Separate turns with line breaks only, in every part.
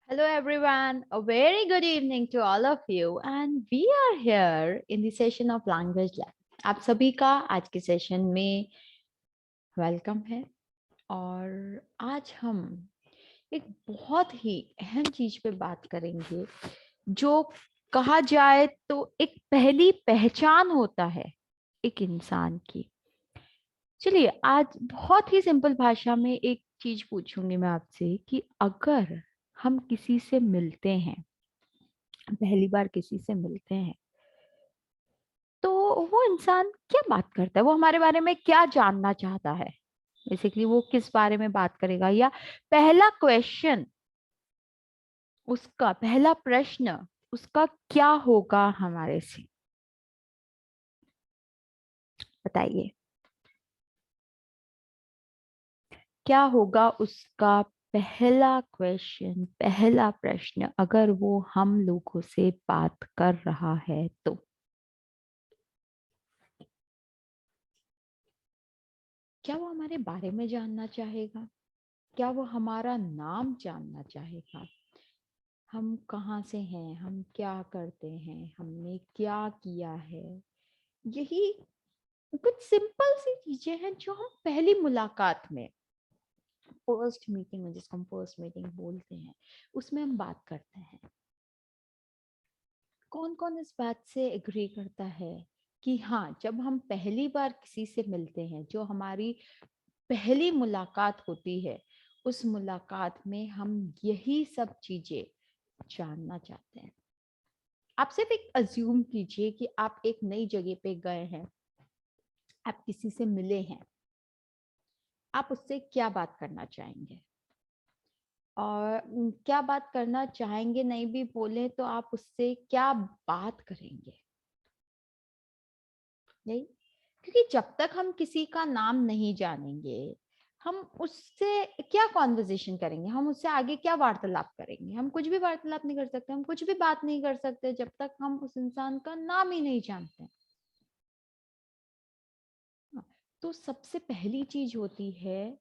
Hello, everyone. A very good evening to all of you. And we are here in the session of Language Lab. आप सभी का आज के session में welcome है और आज हम एक बहुत ही अहम चीज पे बात करेंगे जो कहा जाए तो एक पहली पहचान होता है एक इंसान की। चलिए आज बहुत ही सिंपल भाषा में एक चीज पूछूंगी मैं आपसे कि अगर हम किसी से मिलते हैं, पहली बार किसी से मिलते हैं, तो वो इंसान क्या बात करता है, वो हमारे बारे में क्या जानना चाहता है, बेसिकली वो किस बारे में बात करेगा, या पहला क्वेश्चन, उसका पहला प्रश्न उसका क्या होगा हमारे से। बताइए क्या होगा उसका पहला क्वेश्चन, पहला प्रश्न अगर वो हम लोगों से बात कर रहा है तो। क्या वो हमारे बारे में जानना चाहेगा? क्या वो हमारा नाम जानना चाहेगा? हम कहाँ से हैं, हम क्या करते हैं, हमने क्या किया है? यही कुछ सिंपल सी चीजें हैं जो हम पहली मुलाकात में, फर्स्ट मीटिंग में, जिसको हम फर्स्ट मीटिंग बोलते हैं, उसमें हम बात करते हैं। कौन कौन इस बात से एग्री करता है कि हाँ, जब हम पहली बार किसी से मिलते हैं, जो हमारी पहली मुलाकात होती है, उस मुलाकात में हम यही सब चीजें जानना चाहते हैं। आप सिर्फ एक अज्यूम कीजिए कि आप एक नई जगह पे गए हैं, आप किसी से मिले हैं, आप उससे क्या बात करना चाहेंगे? और क्या बात करना चाहेंगे नहीं भी बोले तो आप उससे क्या बात करेंगे? नहीं, क्योंकि जब तक हम किसी का नाम नहीं जानेंगे, हम उससे क्या कॉन्वर्जेशन करेंगे, हम उससे आगे क्या वार्तालाप करेंगे? हम कुछ भी वार्तालाप नहीं कर सकते, हम कुछ भी बात नहीं कर सकते जब तक हम उस इंसान का नाम ही नहीं जानते। हाँ, तो सबसे पहली चीज होती है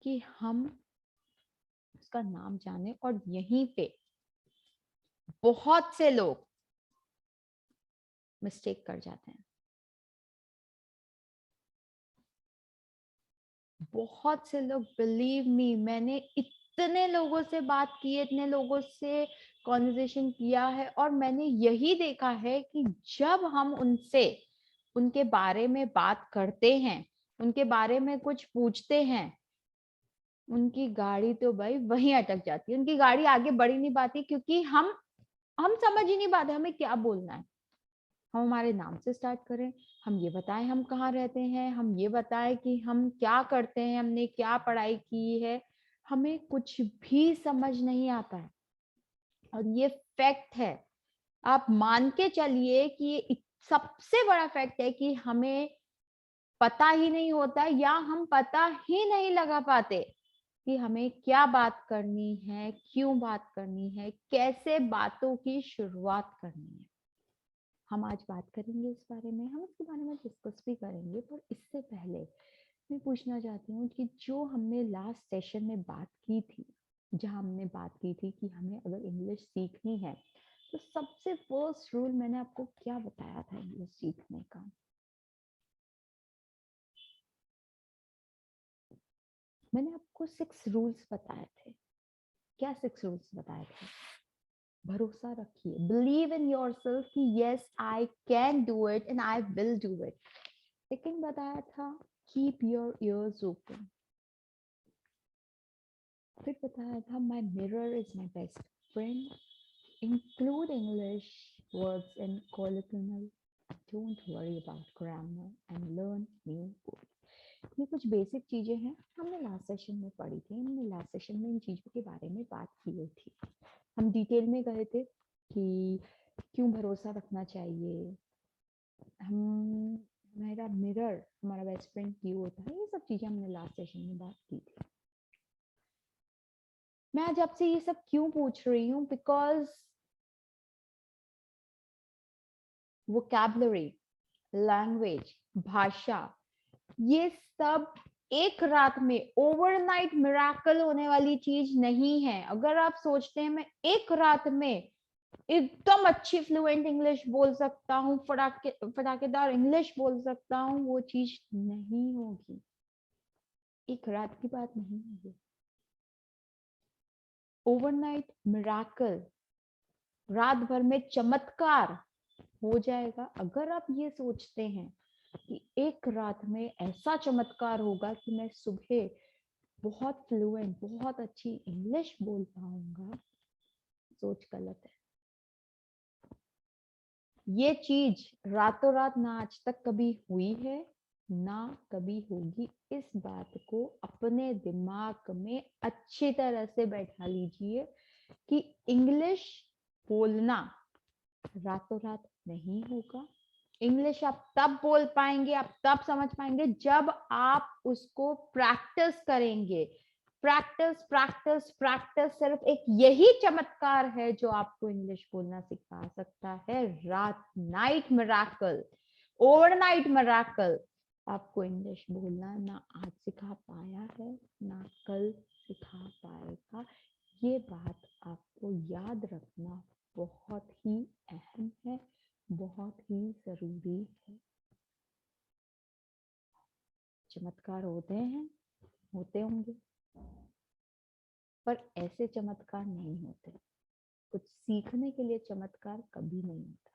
कि हम उसका नाम जाने, और यहीं पे बहुत से लोग मिस्टेक कर जाते हैं। बहुत से लोग, बिलीव मी, मैंने इतने लोगों से बात की है, इतने लोगों से कॉन्वर्सेशन किया है, और मैंने यही देखा है कि जब हम उनसे उनके बारे में बात करते हैं, उनके बारे में कुछ पूछते हैं, उनकी गाड़ी तो भाई वहीं अटक जाती है, उनकी गाड़ी आगे बढ़ ही नहीं पाती, क्योंकि हम समझ ही नहीं पाते हमें क्या बोलना है। हम हमारे नाम से स्टार्ट करें, हम ये बताएं हम कहाँ रहते हैं, हम ये बताएं कि हम क्या करते हैं, हमने क्या पढ़ाई की है, हमें कुछ भी समझ नहीं आता है। और ये फैक्ट है, आप मान के चलिए कि ये सबसे बड़ा फैक्ट है कि हमें पता ही नहीं होता, या हम पता ही नहीं लगा पाते कि हमें क्या बात करनी है, क्यों बात करनी है, कैसे बातों की शुरुआत करनी है। हम आज बात करेंगे इस बारे में, हम इसके बारे में डिस्कस भी करेंगे, पर इससे पहले मैं पूछना चाहती हूँ कि जो हमने लास्ट सेशन में बात की थी, जहाँ हमने बात की थी कि हमें अगर इंग्लिश सीखनी है तो सबसे फर्स्ट रूल मैंने आपको क्या बताया था इंग्लिश सीखने का? मैंने आपको 6 रूल्स बताए थे। क्या 6 रूल्स बताए थे? भरोसा रखिए, बिलीव इन योर सेल्फ कि yes I can do it and I will do it. Second बताया था, कीप योर ईयर्स ओपन। फिर बताया था, माई mirror is my best friend, include English words in colloquial, don't worry about grammar and learn new words. ये कुछ basic चीजें हैं, हमने लास्ट सेशन में पढ़ी थी, हमने लास्ट सेशन में इन चीजों के बारे में बात की हुई थी। हम डिटेल में गए थे कि क्यों भरोसा रखना चाहिए, हम हमारा मिरर हमारा बेस्ट फ्रेंड क्यों होता है, ये सब चीजें हमने लास्ट सेशन में बात की थी। मैं आज आपसे ये सब क्यों पूछ रही हूँ? बिकॉज वोकैबुलरी, लैंग्वेज, भाषा, ये सब एक रात में ओवरनाइट मिराकल होने वाली चीज नहीं है। अगर आप सोचते हैं मैं एक रात में एकदम अच्छी फ्लुएंट इंग्लिश बोल सकता हूँ, फटाकेदार इंग्लिश बोल सकता हूँ, वो चीज नहीं होगी, एक रात की बात नहीं होगी। ओवरनाइट मिराकल, रात भर में चमत्कार हो जाएगा। अगर आप ये सोचते हैं कि एक रात में ऐसा चमत्कार होगा कि मैं सुबह बहुत फ्लुएंट, बहुत अच्छी इंग्लिश बोल पाऊंगा, सोच गलत है। ये चीज रातों रात ना आज तक कभी हुई है, ना कभी होगी। इस बात को अपने दिमाग में अच्छी तरह से बैठा लीजिए कि इंग्लिश बोलना रातों रात नहीं होगा। इंग्लिश आप तब बोल पाएंगे, आप तब समझ पाएंगे जब आप उसको प्रैक्टिस करेंगे। प्रैक्टिस प्रैक्टिस प्रैक्टिस, सिर्फ एक यही चमत्कार है जो आपको इंग्लिश बोलना सिखा सकता है। रात नाइट मिराकल, ओवरनाइट मिराकल आपको इंग्लिश बोलना ना आज सिखा पाया है, ना कल सिखा पाएगा। ये बात आपको याद रखना बहुत ही अहम है, बहुत ही जरूरी है। चमत्कार होते हैं, होते होंगे, पर ऐसे चमत्कार नहीं होते। कुछ सीखने के लिए चमत्कार कभी नहीं होता,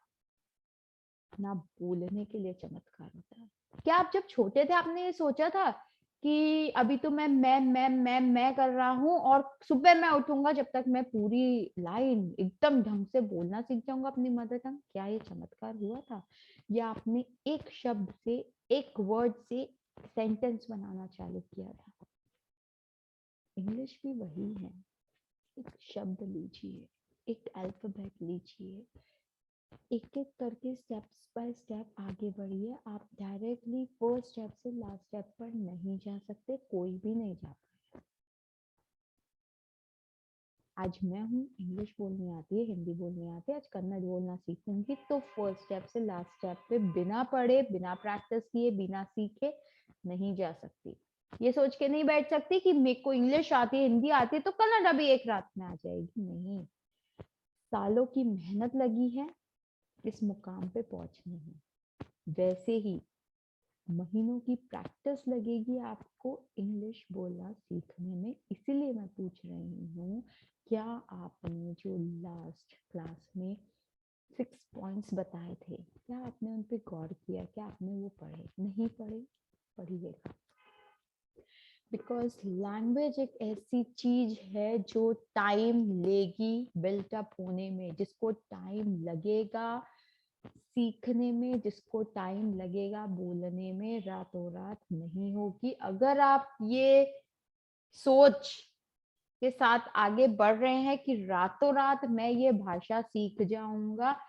ना बोलने के लिए चमत्कार होता है। क्या आप जब छोटे थे आपने ये सोचा था कि अभी तो मैं कर रहा हूँ और सुबह मैं उठूंगा जब तक मैं पूरी लाइन एकदम ढंग से बोलना सीख जाऊंगा अपनी मदर टंग? क्या ये चमत्कार हुआ था? या आपने एक शब्द से, एक वर्ड से सेंटेंस बनाना चालू किया था? इंग्लिश भी वही है। एक शब्द लीजिए, एक अल्फाबेट लीजिए, एक एक करके स्टेप्स बाय स्टेप आगे बढ़िए। आप डायरेक्टली फर्स्ट स्टेप से लास्ट स्टेप पर नहीं जा सकते, कोई भी नहीं जा पाएगा। आज मैं हूँ, इंग्लिश बोलनी आती है, हिंदी बोलनी आती है, आज कन्नड़ बोलना सीखूंगी, तो फर्स्ट स्टेप से लास्ट स्टेप पे बिना पढ़े, बिना प्रैक्टिस किए, बिना सीखे नहीं जा सकती। ये सोच के नहीं बैठ सकती कि मेरे को इंग्लिश आती है, हिंदी आती है, तो कन्नड़ भी एक रात में आ जाएगी। नहीं, सालों की मेहनत लगी है इस मुकाम पे पहुंचने में। वैसे ही महीनों की प्रैक्टिस लगेगी आपको इंग्लिश बोलना सीखने में। इसीलिए मैं पूछ रही हूँ, क्या आपने जो लास्ट क्लास में 6 पॉइंट्स बताए थे, क्या आपने उन पे गौर किया? क्या आपने वो पढ़े? नहीं पढ़े? पढ़िएगा। बिकॉज लैंग्वेज एक ऐसी चीज है जो टाइम लेगी बिल्टअप होने में, जिसको टाइम लगेगा सीखने में, जिसको टाइम लगेगा बोलने में, रातों रात नहीं होगी। अगर आप ये सोच के साथ आगे बढ़ रहे हैं कि रातों रात मैं ये भाषा सीख जाऊंगा,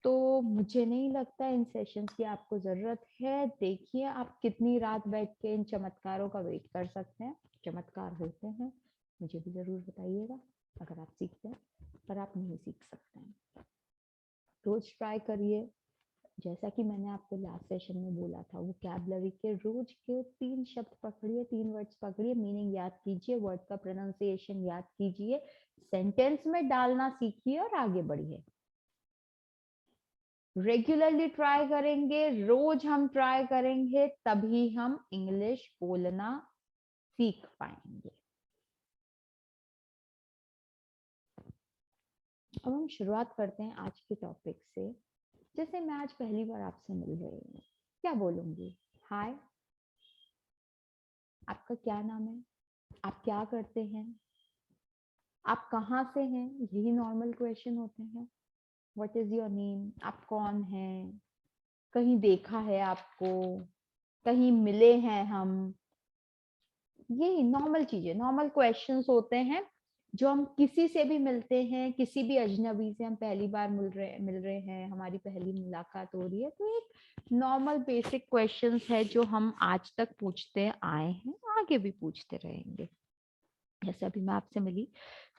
तो मुझे नहीं लगता इन सेशंस की आपको जरूरत है। देखिए आप कितनी रात बैठ के इन चमत्कारों का वेट कर सकते हैं। चमत्कार होते हैं, मुझे भी जरूर बताइएगा अगर आप सीखते हैं, पर आप नहीं सीख सकते हैं। रोज ट्राई करिए। जैसा कि मैंने आपको लास्ट सेशन में बोला था, वोकैबुलरी के रोज के 3 शब्द पकड़िए, 3 वर्ड्स पकड़िए, मीनिंग याद कीजिए, वर्ड का प्रोनाउंसिएशन याद कीजिए, सेंटेंस में डालना सीखिए और आगे बढ़िए। रेगुलरली ट्राई करेंगे, रोज हम ट्राई करेंगे, तभी हम इंग्लिश बोलना सीख पाएंगे। अब हम शुरुआत करते हैं आज के टॉपिक से। जैसे मैं आज पहली बार आपसे मिल रही हूँ, क्या बोलूंगी? हाय, आपका क्या नाम है? आप क्या करते हैं? आप कहाँ से हैं? यही नॉर्मल क्वेश्चन होते हैं। What is your name? आप कौन हैं? कहीं देखा है आपको? कहीं मिले हैं हम? ये नॉर्मल चीजें, नॉर्मल क्वेश्चंस होते हैं जो हम किसी से भी मिलते हैं, किसी भी अजनबी से हम पहली बार मिल रहे हैं, हमारी पहली मुलाकात हो रही है, तो एक नॉर्मल बेसिक क्वेश्चंस है जो हम आज तक पूछते आए हैं, आगे भी पूछते रहेंगे। जैसे अभी मैं आपसे मिली,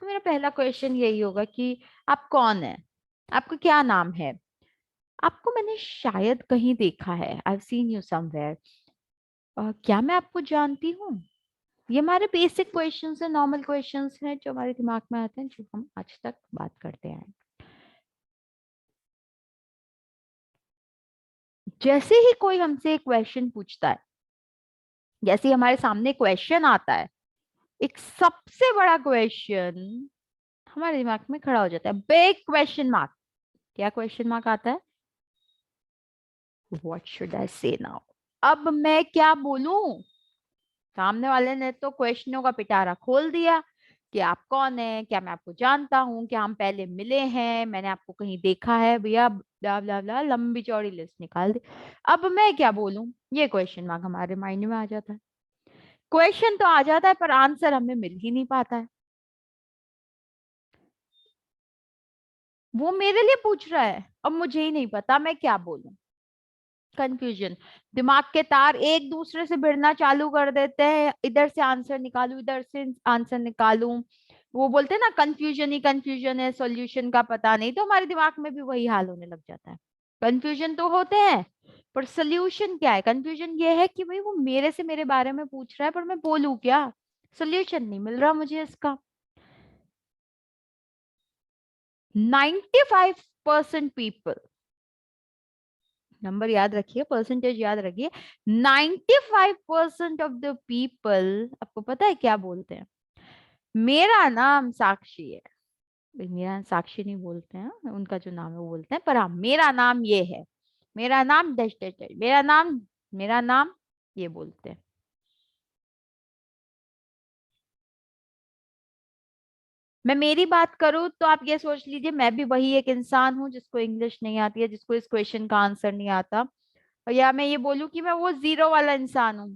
तो मेरा पहला क्वेश्चन यही होगा कि आप कौन है? आपका क्या नाम है? आपको मैंने शायद कहीं देखा है, I have seen you somewhere. क्या मैं आपको जानती हूँ? ये हमारे बेसिक क्वेश्चंस है, नॉर्मल क्वेश्चंस हैं जो हमारे दिमाग में आते हैं, जो हम आज तक बात करते हैं। जैसे ही कोई हमसे एक क्वेश्चन पूछता है, जैसे ही हमारे सामने क्वेश्चन आता है, एक सबसे बड़ा क्वेश्चन हमारे दिमाग में खड़ा हो जाता है, बिग क्वेश्चन मार्क। क्या क्वेश्चन मार्क आता है? व्हाट शुड आई से नाउ? अब मैं क्या बोलूं? सामने वाले ने तो क्वेश्चनों का पिटारा खोल दिया कि आप कौन है, क्या मैं आपको जानता हूँ, क्या हम पहले मिले हैं, मैंने आपको कहीं देखा है भैया, ब्ला ब्ला ब्ला, लंबी चौड़ी लिस्ट निकाल दी। अब मैं क्या बोलूं? ये क्वेश्चन मार्क हमारे माइंड में आ जाता है। क्वेश्चन तो आ जाता है पर आंसर हमें मिल ही नहीं पाता है। वो मेरे लिए पूछ रहा है, अब मुझे ही नहीं पता मैं क्या बोलूं। कंफ्यूजन। दिमाग के तार एक दूसरे से भिड़ना चालू कर देते हैं, इधर से आंसर निकालूं, इधर से आंसर निकालूं। वो बोलते हैं ना, कंफ्यूजन ही कंफ्यूजन है, सॉल्यूशन का पता नहीं। तो हमारे दिमाग में भी वही हाल होने लग जाता है। कंफ्यूजन तो होते हैं, पर सोल्यूशन क्या है? कंफ्यूजन ये है कि भाई वो मेरे से मेरे बारे में पूछ रहा है, पर मैं बोलूं क्या? सोल्यूशन नहीं मिल रहा मुझे इसका। 95% पीपल, नंबर याद रखिए, परसेंटेज याद रखिए, 95% ऑफ द पीपल आपको पता है क्या बोलते हैं? मेरा नाम साक्षी है। भाई मेरा नाम साक्षी नहीं बोलते हैं, उनका जो नाम है वो बोलते हैं, पर हाँ मेरा नाम ये है, मेरा नाम डैश डैश डैश, मेरा नाम ये बोलते हैं। मैं मेरी बात करूं तो आप ये सोच लीजिए, मैं भी वही एक इंसान हूँ जिसको इंग्लिश नहीं आती है, जिसको इस क्वेश्चन का आंसर नहीं आता। और या मैं ये बोलूं कि मैं वो जीरो वाला इंसान हूँ,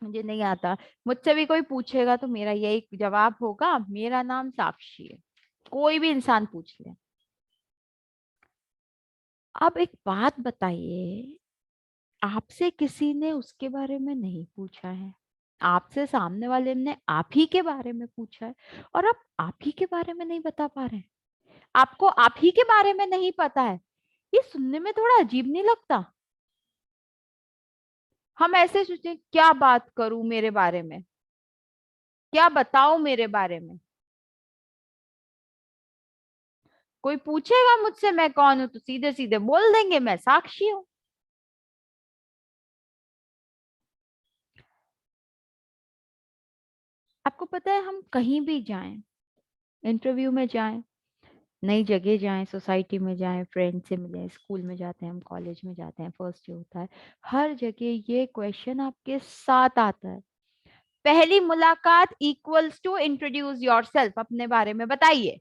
मुझे नहीं आता। मुझसे भी कोई पूछेगा तो मेरा यही जवाब होगा, मेरा नाम साक्षी है। कोई भी इंसान पूछ ले। अब एक बात बताइए, आपसे किसी ने उसके बारे में नहीं पूछा है, आपसे सामने वाले ने आप ही के बारे में पूछा है, और आप ही के बारे में नहीं बता पा रहे हैं। आपको आप ही के बारे में नहीं पता है। ये सुनने में थोड़ा अजीब नहीं लगता? हम ऐसे सोचते क्या बात करूं मेरे बारे में, क्या बताऊं मेरे बारे में। कोई पूछेगा मुझसे मैं कौन हूं, तो सीधे सीधे बोल देंगे मैं साक्षी हूँ। आपको पता है, हम कहीं भी जाएं, इंटरव्यू में जाएं, नई जगह जाएं, सोसाइटी में जाएं, फ्रेंड से मिलें, स्कूल में जाते हैं, हम कॉलेज में जाते हैं, फर्स्ट ईयर होता है, हर जगह ये क्वेश्चन आपके साथ आता है। पहली मुलाकात इक्वल्स टू इंट्रोड्यूस योरसेल्फ, अपने बारे में बताइए।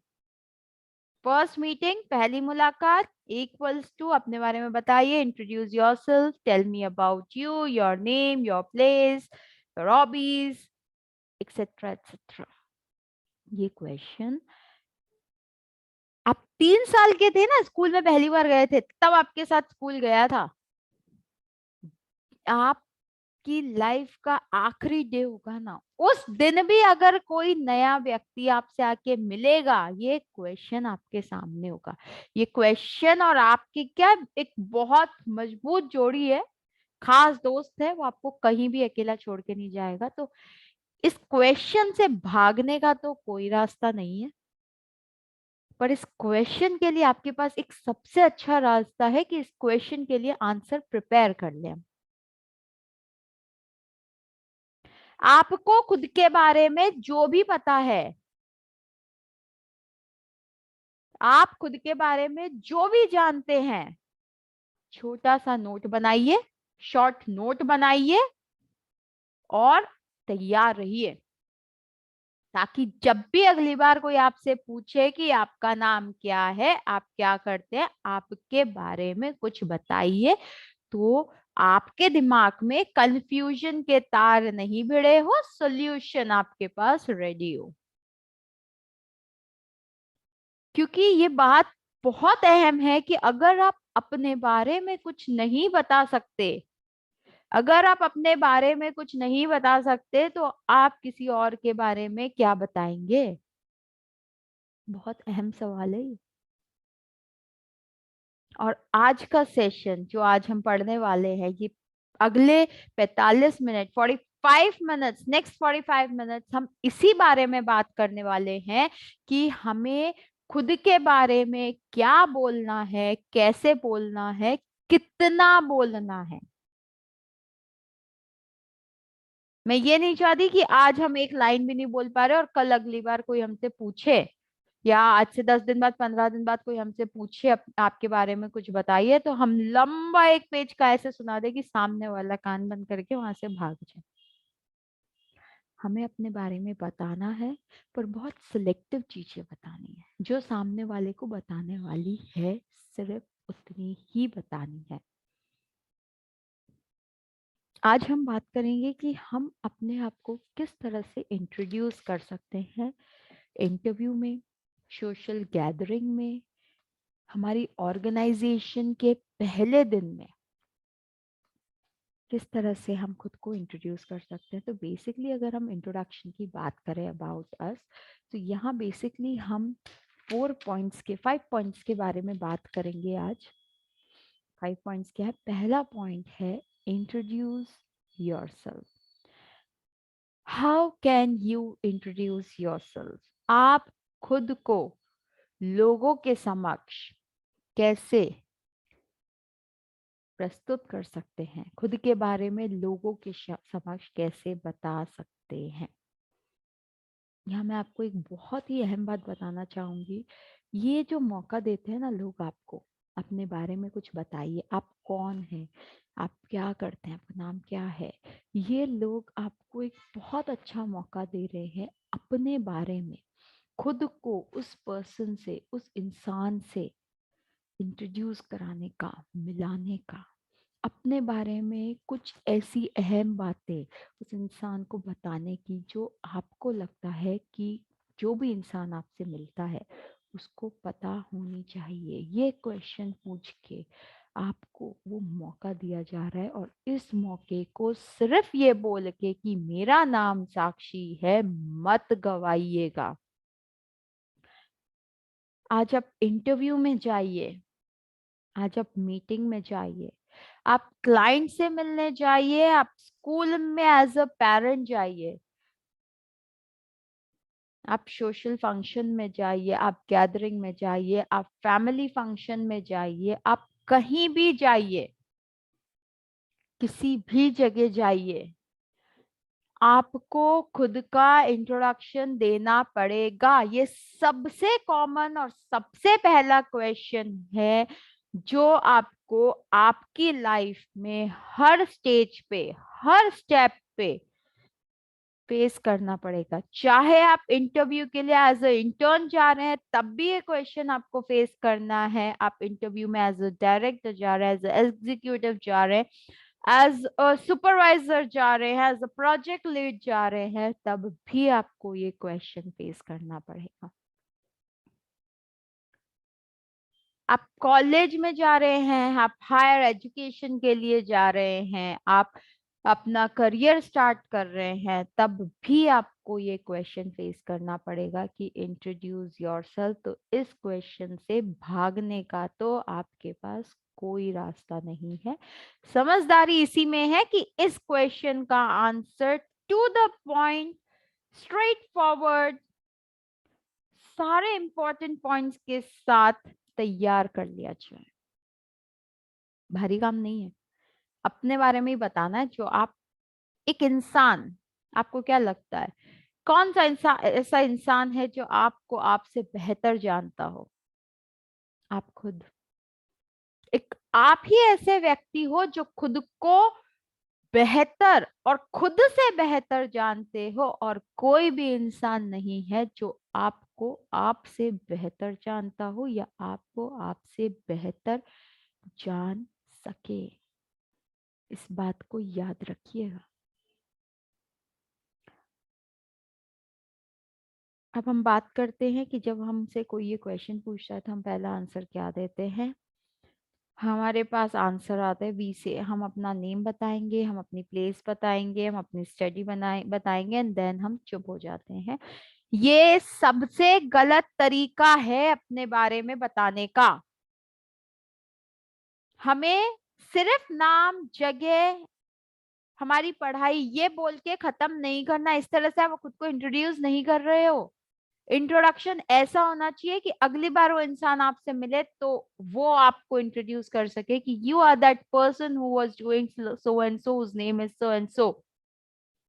फर्स्ट मीटिंग, पहली मुलाकात, इक्वल्स टू अपने बारे में बताइए, introduce yourself, tell me about you, your name, your place, your hobbies, etcetera etcetera. ये क्वेश्चन आप 3 साल के थे ना, स्कूल में पहली बार गए थे, तब आपके साथ स्कूल गया था। आपकी लाइफ का आखिरी डे होगा ना, उस दिन भी अगर कोई नया व्यक्ति आपसे आके मिलेगा, ये क्वेश्चन आपके सामने होगा। ये क्वेश्चन और आपकी क्या एक बहुत मजबूत जोड़ी है, खास दोस्त है, वो आपको कहीं भी अकेला छोड़ के नहीं जाएगा। तो इस क्वेश्चन से भागने का तो कोई रास्ता नहीं है, पर इस क्वेश्चन के लिए आपके पास एक सबसे अच्छा रास्ता है कि इस क्वेश्चन के लिए आंसर प्रिपेयर कर लें। आपको खुद के बारे में जो भी पता है, आप खुद के बारे में जो भी जानते हैं, छोटा सा नोट बनाइए, शॉर्ट नोट बनाइए, और तैयार रहिए, ताकि जब भी अगली बार कोई आपसे पूछे कि आपका नाम क्या है, आप क्या करते हैं, आपके बारे में कुछ बताइए, तो आपके दिमाग में कंफ्यूजन के तार नहीं भिड़े हो, सॉल्यूशन आपके पास रेडी हो। क्योंकि ये बात बहुत अहम है कि अगर आप अपने बारे में कुछ नहीं बता सकते, अगर आप अपने बारे में कुछ नहीं बता सकते, तो आप किसी और के बारे में क्या बताएंगे? बहुत अहम सवाल है ये। और आज का सेशन जो आज हम पढ़ने वाले हैं, ये अगले 45 मिनट, 45 मिनट्स, नेक्स्ट 45 मिनट्स हम इसी बारे में बात करने वाले हैं कि हमें खुद के बारे में क्या बोलना है, कैसे बोलना है, कितना बोलना है। मैं ये नहीं चाहती कि आज हम एक लाइन भी नहीं बोल पा रहे और कल अगली बार कोई हमसे पूछे, या आज से 10 दिन बाद, 15 दिन बाद कोई हमसे पूछे आपके बारे में कुछ बताइए, तो हम लंबा एक पेज का ऐसे सुना दे कि सामने वाला कान बंद करके वहां से भाग जाए। हमें अपने बारे में बताना है, पर बहुत सिलेक्टिव चीजें बतानी है। जो सामने वाले को बताने वाली है, सिर्फ उतनी ही बतानी है। आज हम बात करेंगे कि हम अपने आप को किस तरह से इंट्रोड्यूस कर सकते हैं इंटरव्यू में, सोशल गैदरिंग में, हमारी ऑर्गेनाइजेशन के पहले दिन में किस तरह से हम खुद को इंट्रोड्यूस कर सकते हैं। तो बेसिकली अगर हम इंट्रोडक्शन की बात करें अबाउट अस, तो यहाँ बेसिकली हम 5 पॉइंट्स के बारे में बात करेंगे आज। 5 पॉइंट्स क्या है? पहला पॉइंट है introduce yourself. How can you introduce yourself? आप खुद को लोगों के समक्ष कैसे प्रस्तुत कर सकते हैं, खुद के बारे में लोगों के समक्ष कैसे बता सकते हैं। यहाँ मैं आपको एक बहुत ही अहम बात बताना चाहूंगी। ये जो मौका देते हैं ना लोग आपको, अपने बारे में कुछ बताइए, आप कौन हैं, आप क्या करते हैं, आपका नाम क्या है, ये लोग आपको एक बहुत अच्छा मौका दे रहे हैं अपने बारे में खुद को उस पर्सन से, उस इंसान से इंट्रोड्यूस कराने का, मिलाने का, अपने बारे में कुछ ऐसी अहम बातें उस इंसान को बताने की जो आपको लगता है कि जो भी इंसान आपसे मिलता है उसको पता होनी चाहिए। ये क्वेश्चन पूछ के आपको वो मौका दिया जा रहा है, और इस मौके को सिर्फ ये बोल के कि मेरा नाम साक्षी है मत गवाइएगा। आज आप इंटरव्यू में जाइए, आज आप मीटिंग में जाइए, आप क्लाइंट से मिलने जाइए, आप स्कूल में एज अ पेरेंट जाइए, आप सोशल फंक्शन में जाइए, आप गैदरिंग में जाइए, आप फैमिली फंक्शन में जाइए, आप कहीं भी जाइए, किसी भी जगह जाइए, आपको खुद का इंट्रोडक्शन देना पड़ेगा। ये सबसे कॉमन और सबसे पहला क्वेश्चन है जो आपको आपकी लाइफ में हर स्टेज पे, हर स्टेप पे फेस करना पड़ेगा। चाहे आप इंटरव्यू के लिए एज अ इंटर्न जा रहे हैं तब भी ये क्वेश्चन आपको फेस करना है, आप इंटरव्यू में एज अ डायरेक्टर जा रहे हैं, एज अ एग्जीक्यूटिव जा रहे हैं, एज अ सुपरवाइजर जा रहे हैं, एज अ प्रोजेक्ट लीड जा रहे हैं, तब भी आपको ये क्वेश्चन फेस करना पड़ेगा। आप कॉलेज में जा रहे हैं, आप हायर एजुकेशन के लिए जा रहे हैं, आप अपना करियर स्टार्ट कर रहे हैं, तब भी आपको ये क्वेश्चन फेस करना पड़ेगा कि इंट्रोड्यूस योरसेल्फ। तो इस क्वेश्चन से भागने का तो आपके पास कोई रास्ता नहीं है। समझदारी इसी में है कि इस क्वेश्चन का answer to the point, straight forward, सारे इंपॉर्टेंट पॉइंट्स के साथ तैयार कर लिया जाए। भारी काम नहीं है, अपने बारे में ही बताना है। जो आप एक इंसान, आपको क्या लगता है कौन सा इंसान ऐसा इंसान है जो आपको आपसे बेहतर जानता हो? आप खुद। एक आप ही ऐसे व्यक्ति हो जो खुद को बेहतर और खुद से बेहतर जानते हो, और कोई भी इंसान नहीं है जो आपको आपसे बेहतर जानता हो या आपको आपसे बेहतर जान सके। इस बात को याद रखिएगा। अब हम बात करते हैं कि जब हमसे कोई ये क्वेश्चन पूछता है तो हम पहला आंसर क्या देते हैं। हमारे पास आंसर आता है बी से। हम अपना नेम बताएंगे, हम अपनी प्लेस बताएंगे, हम अपनी स्टडी बताएंगे, एंड देन हम चुप हो जाते हैं। ये सबसे गलत तरीका है अपने बारे में बताने का। हमें सिर्फ नाम, जगह हमारी पढ़ाई ये बोल के खत्म नहीं करना, इस तरह से आप खुद को इंट्रोड्यूस नहीं कर रहे हो। इंट्रोडक्शन ऐसा होना चाहिए कि अगली बार वो इंसान आपसे मिले तो वो आपको इंट्रोड्यूस कर सके कि you are that person who was doing so and so, whose name is so and so,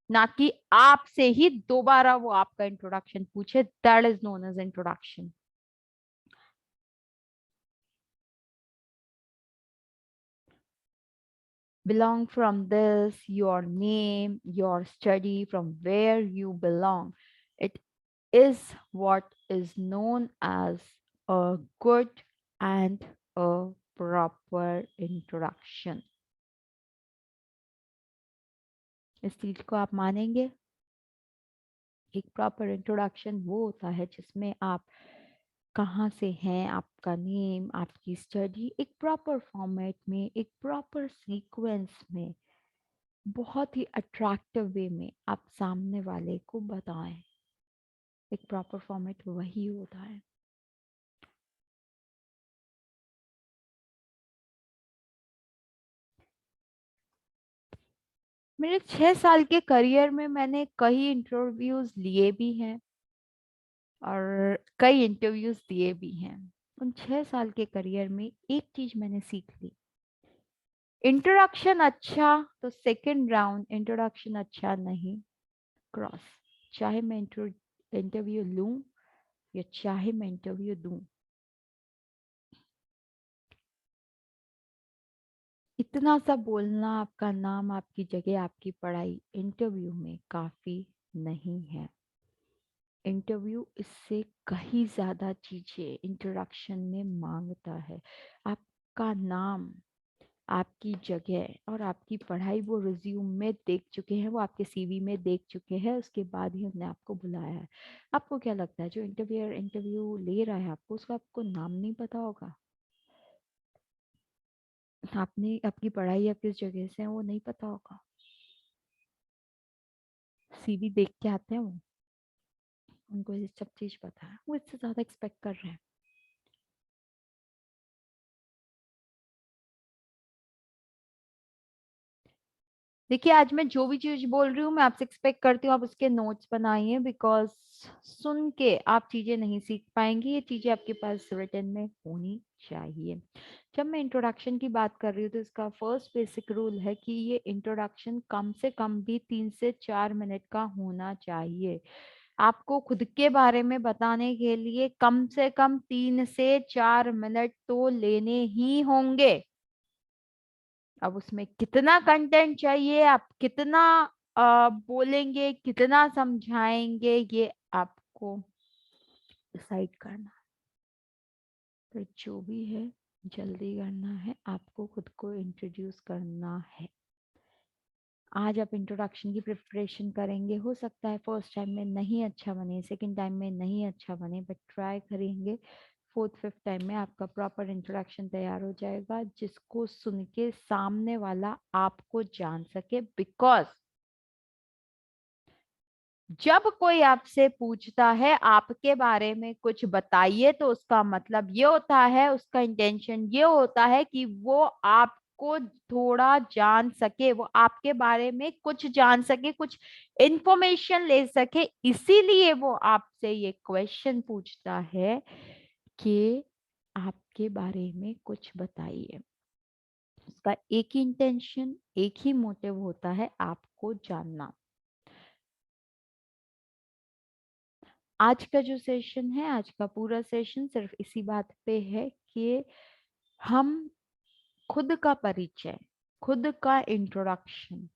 ना कि आपसे ही दोबारा वो आपका इंट्रोडक्शन पूछे। That is known as introduction. Belong from this, your name, your study, from where you belong. It is what is known as a good and a proper introduction. इस चीज को आप मानेंगे? एक प्रॉपर इंट्रोडक्शन वो होता है जिसमें आप कहाँ से हैं, आपका नेम, आपकी स्टडी, एक प्रॉपर फॉर्मेट में, एक प्रॉपर सीक्वेंस में, बहुत ही अट्रैक्टिव वे में आप सामने वाले को बताएं। एक प्रॉपर फॉर्मेट वही होता है। मेरे 6 साल के करियर में मैंने कई इंटरव्यूज लिए भी हैं और कई इंटरव्यूज दिए भी हैं। उन 6 साल के करियर में एक चीज मैंने सीख ली, इंट्रोडक्शन अच्छा तो सेकंड राउंड, इंट्रोडक्शन अच्छा नहीं क्रॉस। चाहे मैं इंटरव्यू लूं या चाहे मैं इंटरव्यू दूं, इतना सा बोलना, आपका नाम, आपकी जगह, आपकी पढ़ाई इंटरव्यू में काफी नहीं है। इंटरव्यू इससे कहीं ज्यादा चीजें इंट्रोडक्शन में मांगता है। आपका नाम, आपकी जगह और आपकी पढ़ाई वो रिज्यूम में देख चुके हैं, वो आपके सीवी में देख चुके हैं, उसके बाद ही उन्होंने आपको बुलाया है। आपको क्या लगता है जो इंटरव्यूअर इंटरव्यू ले रहा है आपको, उसका आपको नाम नहीं पता होगा? आपने आपकी पढ़ाई आप किस जगह से है वो नहीं पता होगा? सीवी देख के आते हैं वो, उनको ये सब चीज पता है, वो इससे ज्यादा एक्सपेक्ट कर रहे हैं। देखिए आज मैं जो भी चीज बोल रही हूँ मैं आपसे एक्सपेक्ट करती हूँ आप उसके नोट्स बनाइए, बिकॉज सुन के आप चीजें नहीं सीख पाएंगी, ये चीजें आपके पास रिटन में होनी चाहिए। जब मैं इंट्रोडक्शन की बात कर रही हूँ तो इसका फर्स्ट बेसिक रूल है कि ये इंट्रोडक्शन कम से कम भी 3 से 4 मिनट का होना चाहिए। आपको खुद के बारे में बताने के लिए कम से कम 3 से 4 मिनट तो लेने ही होंगे। अब उसमें कितना कंटेंट चाहिए, आप कितना बोलेंगे, कितना समझाएंगे, ये आपको डिसाइड करना है। तो जो भी है जल्दी करना है, आपको खुद को इंट्रोड्यूस करना है। आज आप इंट्रोडक्शन की प्रिपरेशन करेंगे, हो सकता है फर्स्ट टाइम में नहीं अच्छा बने, सेकंड टाइम में नहीं अच्छा बने, बट ट्राई करेंगे फोर्थ फिफ्थ टाइम में आपका प्रॉपर इंट्रोडक्शन तैयार हो जाएगा, जिसको सुन के सामने वाला आपको जान सके। बिकॉज जब कोई आपसे पूछता है आपके बारे में कुछ बताइए, तो उसका मतलब ये होता है, उसका इंटेंशन ये होता है कि वो आपको थोड़ा जान सके, वो आपके बारे में कुछ जान सके, कुछ इंफॉर्मेशन ले सके। इसीलिए वो आपसे ये क्वेश्चन पूछता है कि आपके बारे में कुछ बताइए। उसका एक ही इंटेंशन, एक ही मोटिव होता है, आपको जानना। आज का जो सेशन है, आज का पूरा सेशन सिर्फ इसी बात पे है कि हम खुद का परिचय, खुद का इंट्रोडक्शन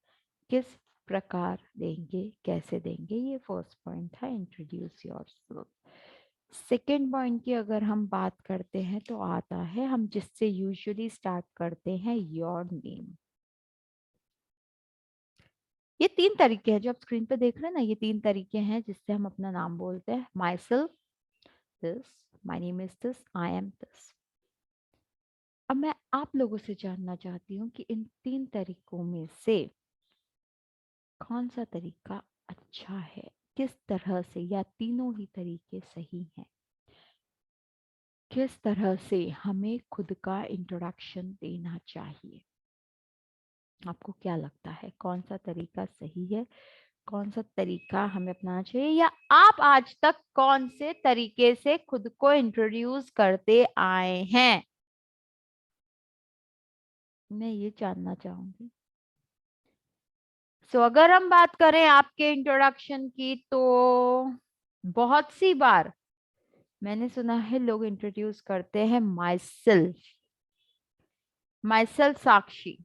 किस प्रकार देंगे, कैसे देंगे। ये फर्स्ट पॉइंट था, इंट्रोड्यूस योरसेल्फ। सेकेंड पॉइंट की अगर हम बात करते हैं तो आता है हम जिससे यूजुअली स्टार्ट करते हैं, योर नेम। ये 3 तरीके हैं जो आप स्क्रीन पे देख रहे हैं ना, ये 3 तरीके हैं जिससे हम अपना नाम बोलते हैं। My self this, my name is this, I am this. अब मैं आप लोगों से जानना चाहती हूँ कि इन 3 तरीकों में से कौन सा तरीका अच्छा है, किस तरह से, या तीनों ही तरीके सही हैं, किस तरह से हमें खुद का इंट्रोडक्शन देना चाहिए। आपको क्या लगता है कौन सा तरीका सही है, कौन सा तरीका हमें अपनाना चाहिए, या आप आज तक कौन से तरीके से खुद को इंट्रोड्यूस करते आए हैं, मैं ये जानना चाहूंगी। अगर हम बात करें आपके इंट्रोडक्शन की, तो बहुत सी बार मैंने सुना है लोग इंट्रोड्यूस करते हैं माई सेल्फ, माई सेल्फ साक्षी।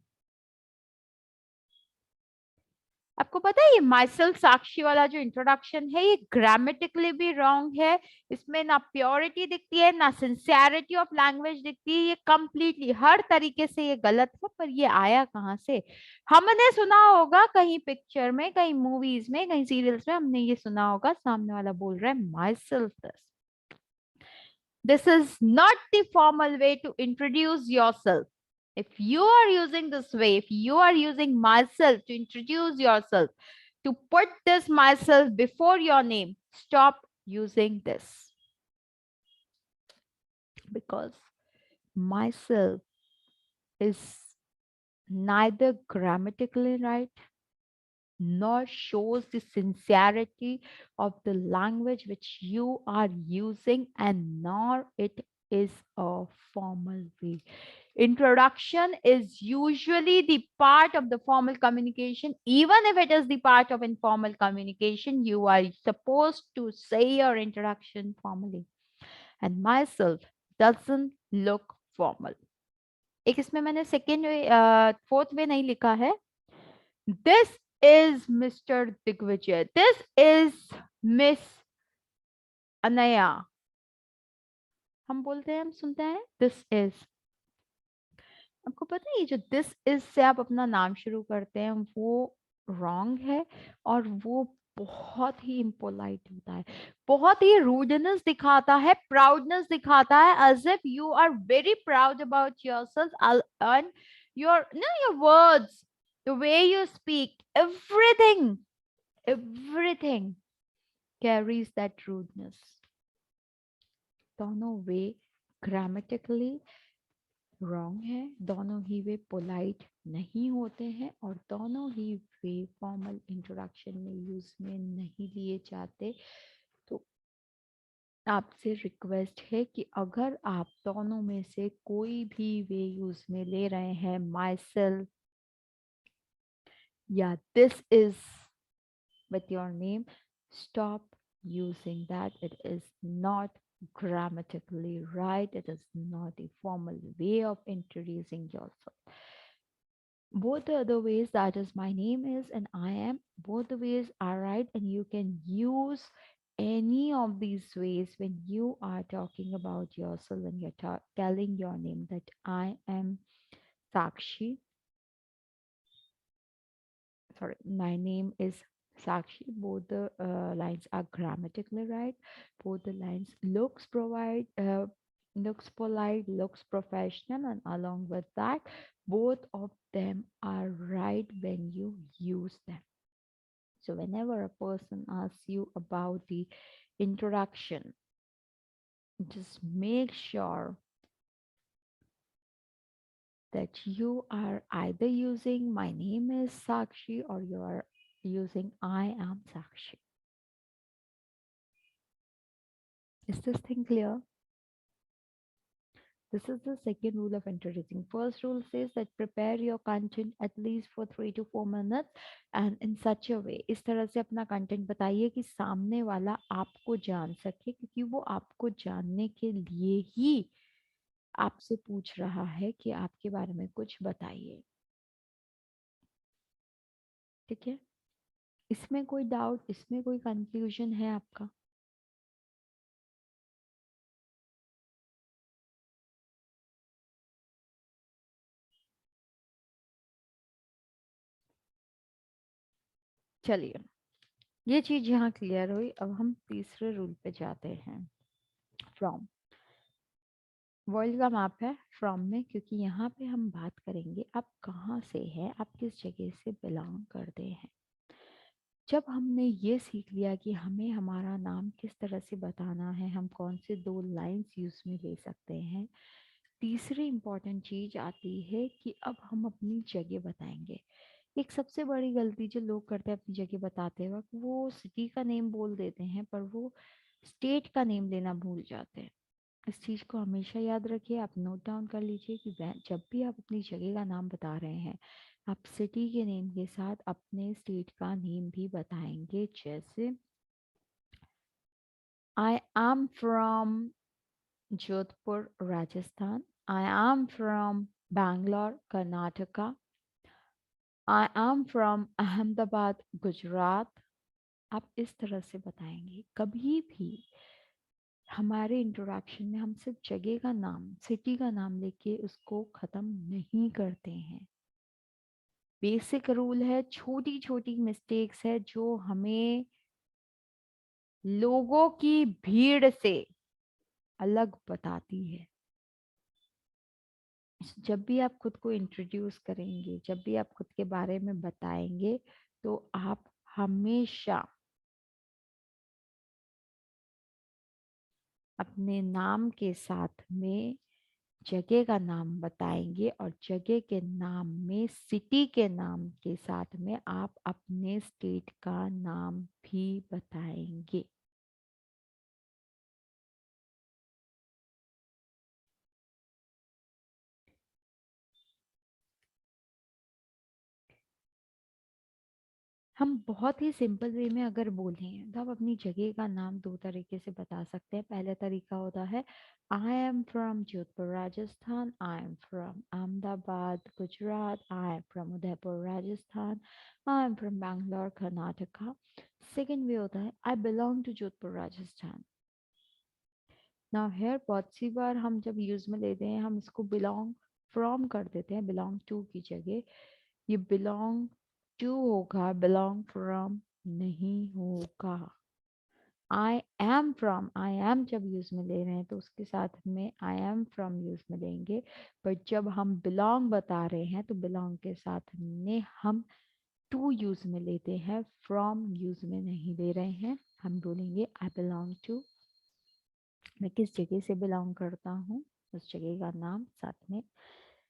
आपको पता है ये माई सेल्फ साक्षी वाला जो इंट्रोडक्शन है, ये ग्रामेटिकली भी रॉन्ग है। इसमें ना प्योरिटी दिखती है, ना सिंसियरिटी ऑफ लैंग्वेज दिखती है, ये कंप्लीटली हर तरीके से ये गलत है। पर ये आया कहाँ से? हमने सुना होगा कहीं पिक्चर में, कहीं मूवीज में, कहीं सीरियल्स में, हमने ये सुना होगा सामने वाला बोल रहा है my self. This is not the formal way to introduce yourself. If you are using this way, if you are using myself to introduce yourself, to put this myself before your name, stop using this. Because myself is neither grammatically right nor shows the sincerity of the language which you are using, and nor it is a formal way. Introduction is usually the part of the formal communication. Even if it is the part of informal communication, you are supposed to say your introduction formally. And myself doesn't look formal. एक इसमें मैंने second fourth way नहीं लिखा है। This is Mr. Digvijay. This is Miss Anaya. हम बोलते हैं, हम सुनते हैं दिस इज। आपको पता है ये जो दिस इज से आप अपना नाम शुरू करते हैं वो रॉन्ग है, और वो बहुत ही इम्पोलाइट होता है, बहुत ही रूडनेस दिखाता है, प्राउडनेस दिखाता है, as if you are very proud about yourself and your words, the way you speak, everything carries that rudeness. दोनों वे ग्रामेटिकली रॉन्ग है, दोनों ही वे पोलाइट नहीं होते हैं, और दोनों ही वे फॉर्मल इंट्रोडक्शन में यूज में नहीं लिए जाते। तो आपसे रिक्वेस्ट है कि अगर आप दोनों में से कोई भी वे यूज में ले रहे हैं, माई सेल्फ या this is with your name, stop using that. It is not grammatically right. It is not a formal way of introducing yourself. Both the other ways, that is my name is and I am, both the ways are right, and you can use any of these ways when you are talking about yourself, when you're telling your name, that I am Sakshi. Sorry, my name is Sakshi. Both the lines are grammatically right. Both the lines looks polite, looks professional, and along with that, both of them are right when you use them. So whenever a person asks you about the introduction, just make sure that you are either using my name is Sakshi or you are using I am Sakshi. Is this thing clear? This is the second rule of introducing. First rule says that prepare your content at least for 3 to 4 minutes and in such a way, इस तरह से अपना content बताइए कि सामने वाला आपको जान सके, क्योंकि वो आपको जानने के लिए ही आपसे पूछ रहा है कि आपके बारे में कुछ बताइए। ठीक है, इसमें कोई डाउट, इसमें कोई कंफ्यूजन है आपका? चलिए, ये चीज यहाँ क्लियर हुई। अब हम तीसरे रूल पे जाते हैं। फ्रॉम, वर्ल्ड का मैप है फ्रॉम में, क्योंकि यहाँ पे हम बात करेंगे आप कहाँ से हैं, आप किस जगह से बिलोंग करते हैं। जब हमने ये सीख लिया कि हमें हमारा नाम किस तरह से बताना है, हम कौन से 2 लाइंस यूज में ले सकते हैं, तीसरी इम्पोर्टेंट चीज आती है कि अब हम अपनी जगह बताएंगे। एक सबसे बड़ी गलती जो लोग करते हैं अपनी जगह बताते वक्त, वो सिटी का नेम बोल देते हैं पर वो स्टेट का नेम लेना भूल जाते हैं। इस चीज को हमेशा याद रखिए, आप नोट डाउन कर लीजिए कि जब भी आप अपनी जगह का नाम बता रहे हैं, आप सिटी के नेम के साथ अपने स्टेट का नेम भी बताएंगे। जैसे आई am from Jodhpur Rajasthan, I am from Bangalore Karnataka, I am from Ahmedabad Gujarat. आप इस तरह से बताएंगे। कभी भी हमारे इंट्रोडक्शन में हम सिर्फ जगह का नाम, सिटी का नाम लेके उसको खत्म नहीं करते हैं। बेसिक रूल है, छोटी छोटी मिस्टेक्स है जो हमें लोगों की भीड़ से अलग बताती है। जब भी आप खुद को इंट्रोड्यूस करेंगे, जब भी आप खुद के बारे में बताएंगे, तो आप हमेशा अपने नाम के साथ में जगह का नाम बताएंगे, और जगह के नाम में सिटी के नाम के साथ में आप अपने स्टेट का नाम भी बताएंगे। हम बहुत ही सिंपल वे में अगर बोलें तो आप अपनी जगह का नाम दो तरीके से बता सकते हैं। पहला तरीका होता है, I am from Jodhpur Rajasthan, I am from Ahmedabad Gujarat, I am from Udaipur Rajasthan, I am from Bangalore Karnataka. Second way होता है, I belong to Jodhpur Rajasthan. Now here बहुत सी बार हम जब यूज में लेते हैं, हम इसको बिलोंग फ्रॉम कर देते हैं बिलोंग टू की जगह। ये बिलोंग टू होगा, बिलोंग फ्रॉम नहीं होगा। आई एम फ्रॉम, आई एम जब यूज में ले रहे हैं तो उसके साथ में आई एम फ्रॉम यूज में लेंगे। पर जब हम बिलोंग बता रहे हैं तो बिलोंग के साथ में हम टू यूज में लेते हैं, फ्रॉम यूज में नहीं ले रहे हैं। हम बोलेंगे आई बिलोंग टू, मैं किस जगह से बिलोंग करता हूँ, उस जगह का नाम साथ में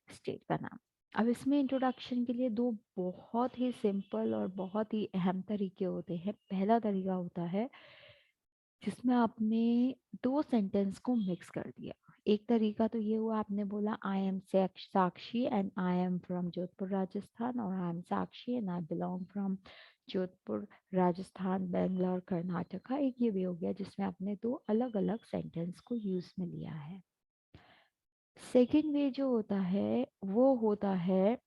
स्टेट का नाम। अब इसमें इंट्रोडक्शन के लिए दो बहुत ही सिंपल और बहुत ही अहम तरीके होते हैं। पहला तरीका होता है जिसमें आपने दो सेंटेंस को मिक्स कर दिया। एक तरीका तो ये हुआ, आपने बोला I am Sakshi and I am from Jodhpur Rajasthan, और I am Sakshi and I belong from Jodhpur Rajasthan Bangalore Karnataka. एक ये भी हो गया जिसमें आपने दो अलग अलग सेंटेंस को यूज में लिया है। सेकेंड वे जो होता है वो होता है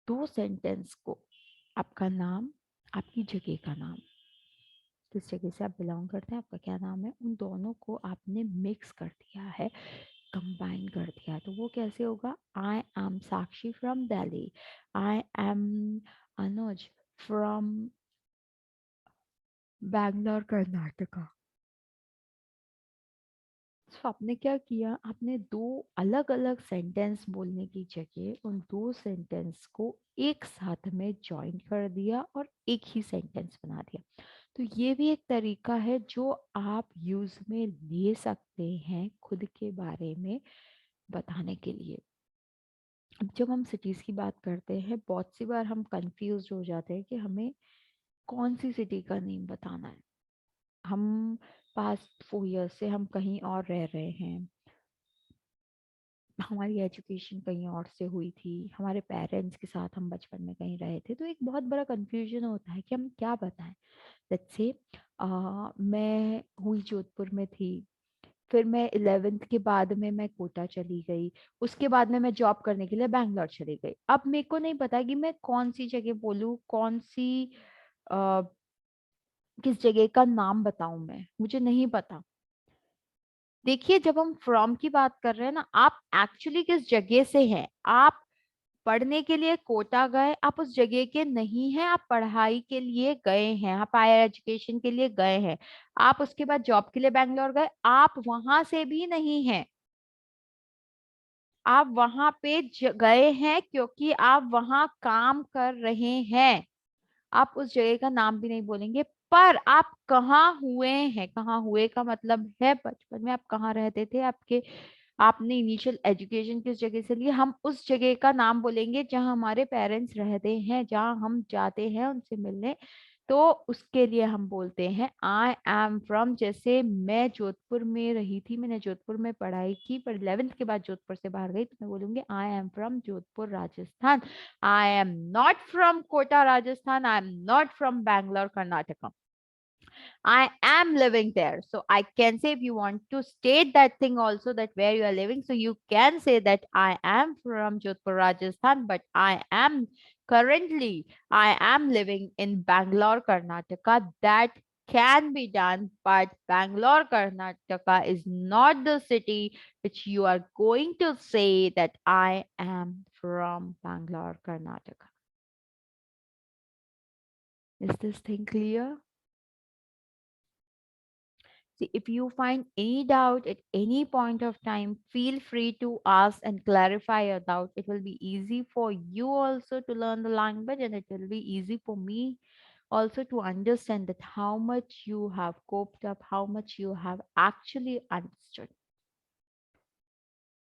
दो सेंटेंस को, आपका नाम, आपकी जगह का नाम, जिस जगह से आप बिलोंग करते हैं आपका क्या नाम है, उन दोनों को आपने मिक्स कर दिया है, कंबाइन कर दिया है। तो वो कैसे होगा, आई am Sakshi from Delhi, I am Anuj from Bangalore Karnataka. तो आपने क्या किया, आपने दो अलग अलग सेंटेंस बोलने की जगह उन दो सेंटेंस को एक साथ में ज्वाइन कर दिया और एक ही सेंटेंस बना दिया। तो ये भी एक तरीका है जो आप यूज में ले सकते हैं खुद के बारे में बताने के लिए। अब जब हम सिटीज की बात करते हैं, बहुत सी बार हम कंफ्यूज हो जाते हैं कि हमें कौन सी सिटी का नेम बताना है। हम पास्ट 4 years से हम कहीं और रह रहे हैं, हमारी एजुकेशन कहीं और से हुई थी, हमारे पेरेंट्स के साथ हम बचपन में कहीं रहे थे, तो एक बहुत बड़ा कंफ्यूजन होता है कि हम क्या बताएं। लेट्स से मैं हुई जोधपुर में थी, फिर मैं 11th के बाद में मैं कोटा चली गई, उसके बाद में मैं जॉब करने के लिए बैंगलोर चली गई। अब मेरे को नहीं पता कि मैं कौन सी जगह बोलूँ, कौन सी अ, किस जगह का नाम बताऊं, मैं मुझे नहीं पता। देखिए जब हम फ्रॉम की बात कर रहे हैं ना, आप एक्चुअली किस जगह से हैं। आप पढ़ने के लिए कोटा गए, आप उस जगह के नहीं हैं, आप पढ़ाई के लिए गए हैं, आप हायर एजुकेशन के लिए गए हैं, आप उसके बाद जॉब के लिए बैंगलोर गए, आप वहां से भी नहीं हैं। आप वहां पे गए हैं क्योंकि आप वहां काम कर रहे हैं। आप उस जगह का नाम भी नहीं बोलेंगे। पर आप कहाँ हुए हैं, कहाँ हुए का मतलब है बचपन में आप कहाँ रहते थे, आपके आपने इनिशियल एजुकेशन किस जगह से ली, हम उस जगह का नाम बोलेंगे जहाँ हमारे पेरेंट्स रहते हैं, जहाँ हम जाते हैं उनसे मिलने। तो उसके लिए हम बोलते हैं आई एम फ्रॉम। जैसे मैं जोधपुर में रही थी, मैंने जोधपुर में पढ़ाई की, पर 11th के बाद जोधपुर से बाहर गई, तो मैं बोलूंगी I am from Jodhpur Rajasthan. I am not from Kota Rajasthan, I am not from Bangalore Karnataka, I am living there. So I can say, if you want to state that thing also, that where you are living, so you can say that I am from Jodhpur, Rajasthan, but I am living in Bangalore, Karnataka. That can be done, but Bangalore, Karnataka is not the city which you are going to say that I am from Bangalore, Karnataka. Is this thing clear? See, if you find any doubt at any point of time, feel free to ask and clarify your doubt. It will be easy for you also to learn the language, and it will be easy for me also to understand that how much you have coped up, how much you have actually understood.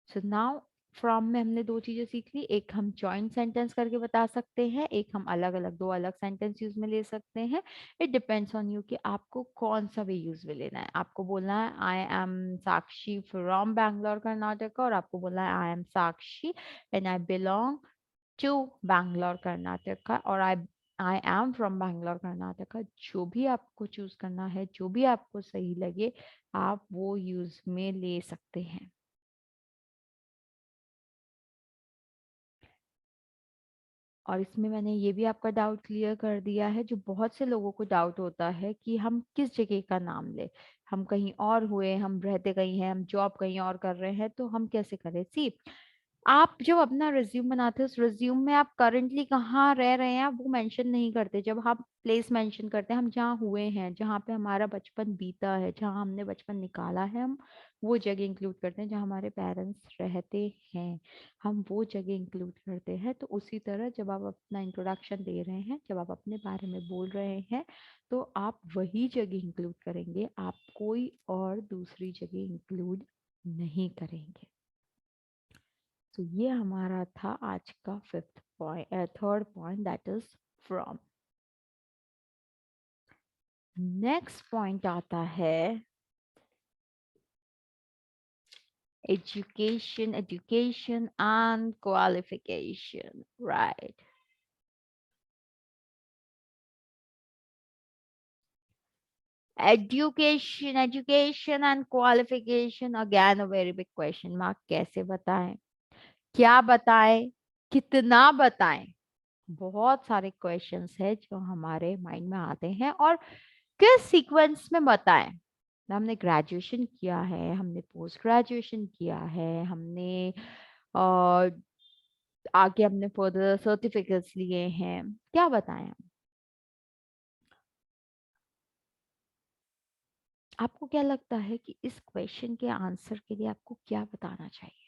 So now from में हमने दो चीजें सीख ली, एक हम joint sentence करके बता सकते हैं, एक हम अलग अलग दो अलग सेंटेंस यूज में ले सकते हैं। इट डिपेंड्स ऑन यू कि आपको कौन सा वे यूज में लेना है। आपको बोलना है I am Sakshi from Bangalore Karnataka, और आपको बोलना है I am Sakshi and I belong to Bangalore Karnataka, और I am from Bangalore Karnataka. जो भी आपको चूज करना है, जो भी आपको सही लगे, आप वो यूज में ले सकते हैं। और इसमें मैंने ये भी आपका डाउट क्लियर कर दिया है, जो बहुत से लोगों को डाउट होता है कि हम किस जगह का नाम ले। हम कहीं और हुए, हम रहते कहीं हैं, हम जॉब कहीं और कर रहे हैं, तो हम कैसे करें? सी, आप जब अपना रिज्यूम बनाते हो, उस रिज्यूम में आप करंटली कहाँ रह रहे हैं वो मेंशन नहीं करते। जब हम प्लेस मेंशन करते हैं, हम जहाँ हुए हैं, जहाँ पे हमारा बचपन बीता है, जहाँ हमने बचपन निकाला है, हम वो जगह इंक्लूड करते हैं। जहाँ हमारे पेरेंट्स रहते हैं, हम वो जगह इंक्लूड करते हैं। तो उसी तरह जब आप अपना इंट्रोडक्शन दे रहे हैं, जब आप अपने बारे में बोल रहे हैं, तो आप वही जगह इंक्लूड करेंगे, आप कोई और दूसरी जगह इंक्लूड नहीं करेंगे। तो ये हमारा था आज का fifth point, third point, that is from. Next point आता है education, education and qualification, right? Education, education and qualification, again a very big question mark. कैसे बताएं, क्या बताएं, कितना बताएं? बहुत सारे क्वेश्चंस है जो हमारे माइंड में आते हैं, और किस सीक्वेंस में बताएं? हमने ग्रेजुएशन किया है, हमने पोस्ट ग्रेजुएशन किया है, हमने आगे हमने फर्दर सर्टिफिकेट्स लिए हैं, क्या बताएं हम? आपको क्या लगता है कि इस क्वेश्चन के आंसर के लिए आपको क्या बताना चाहिए?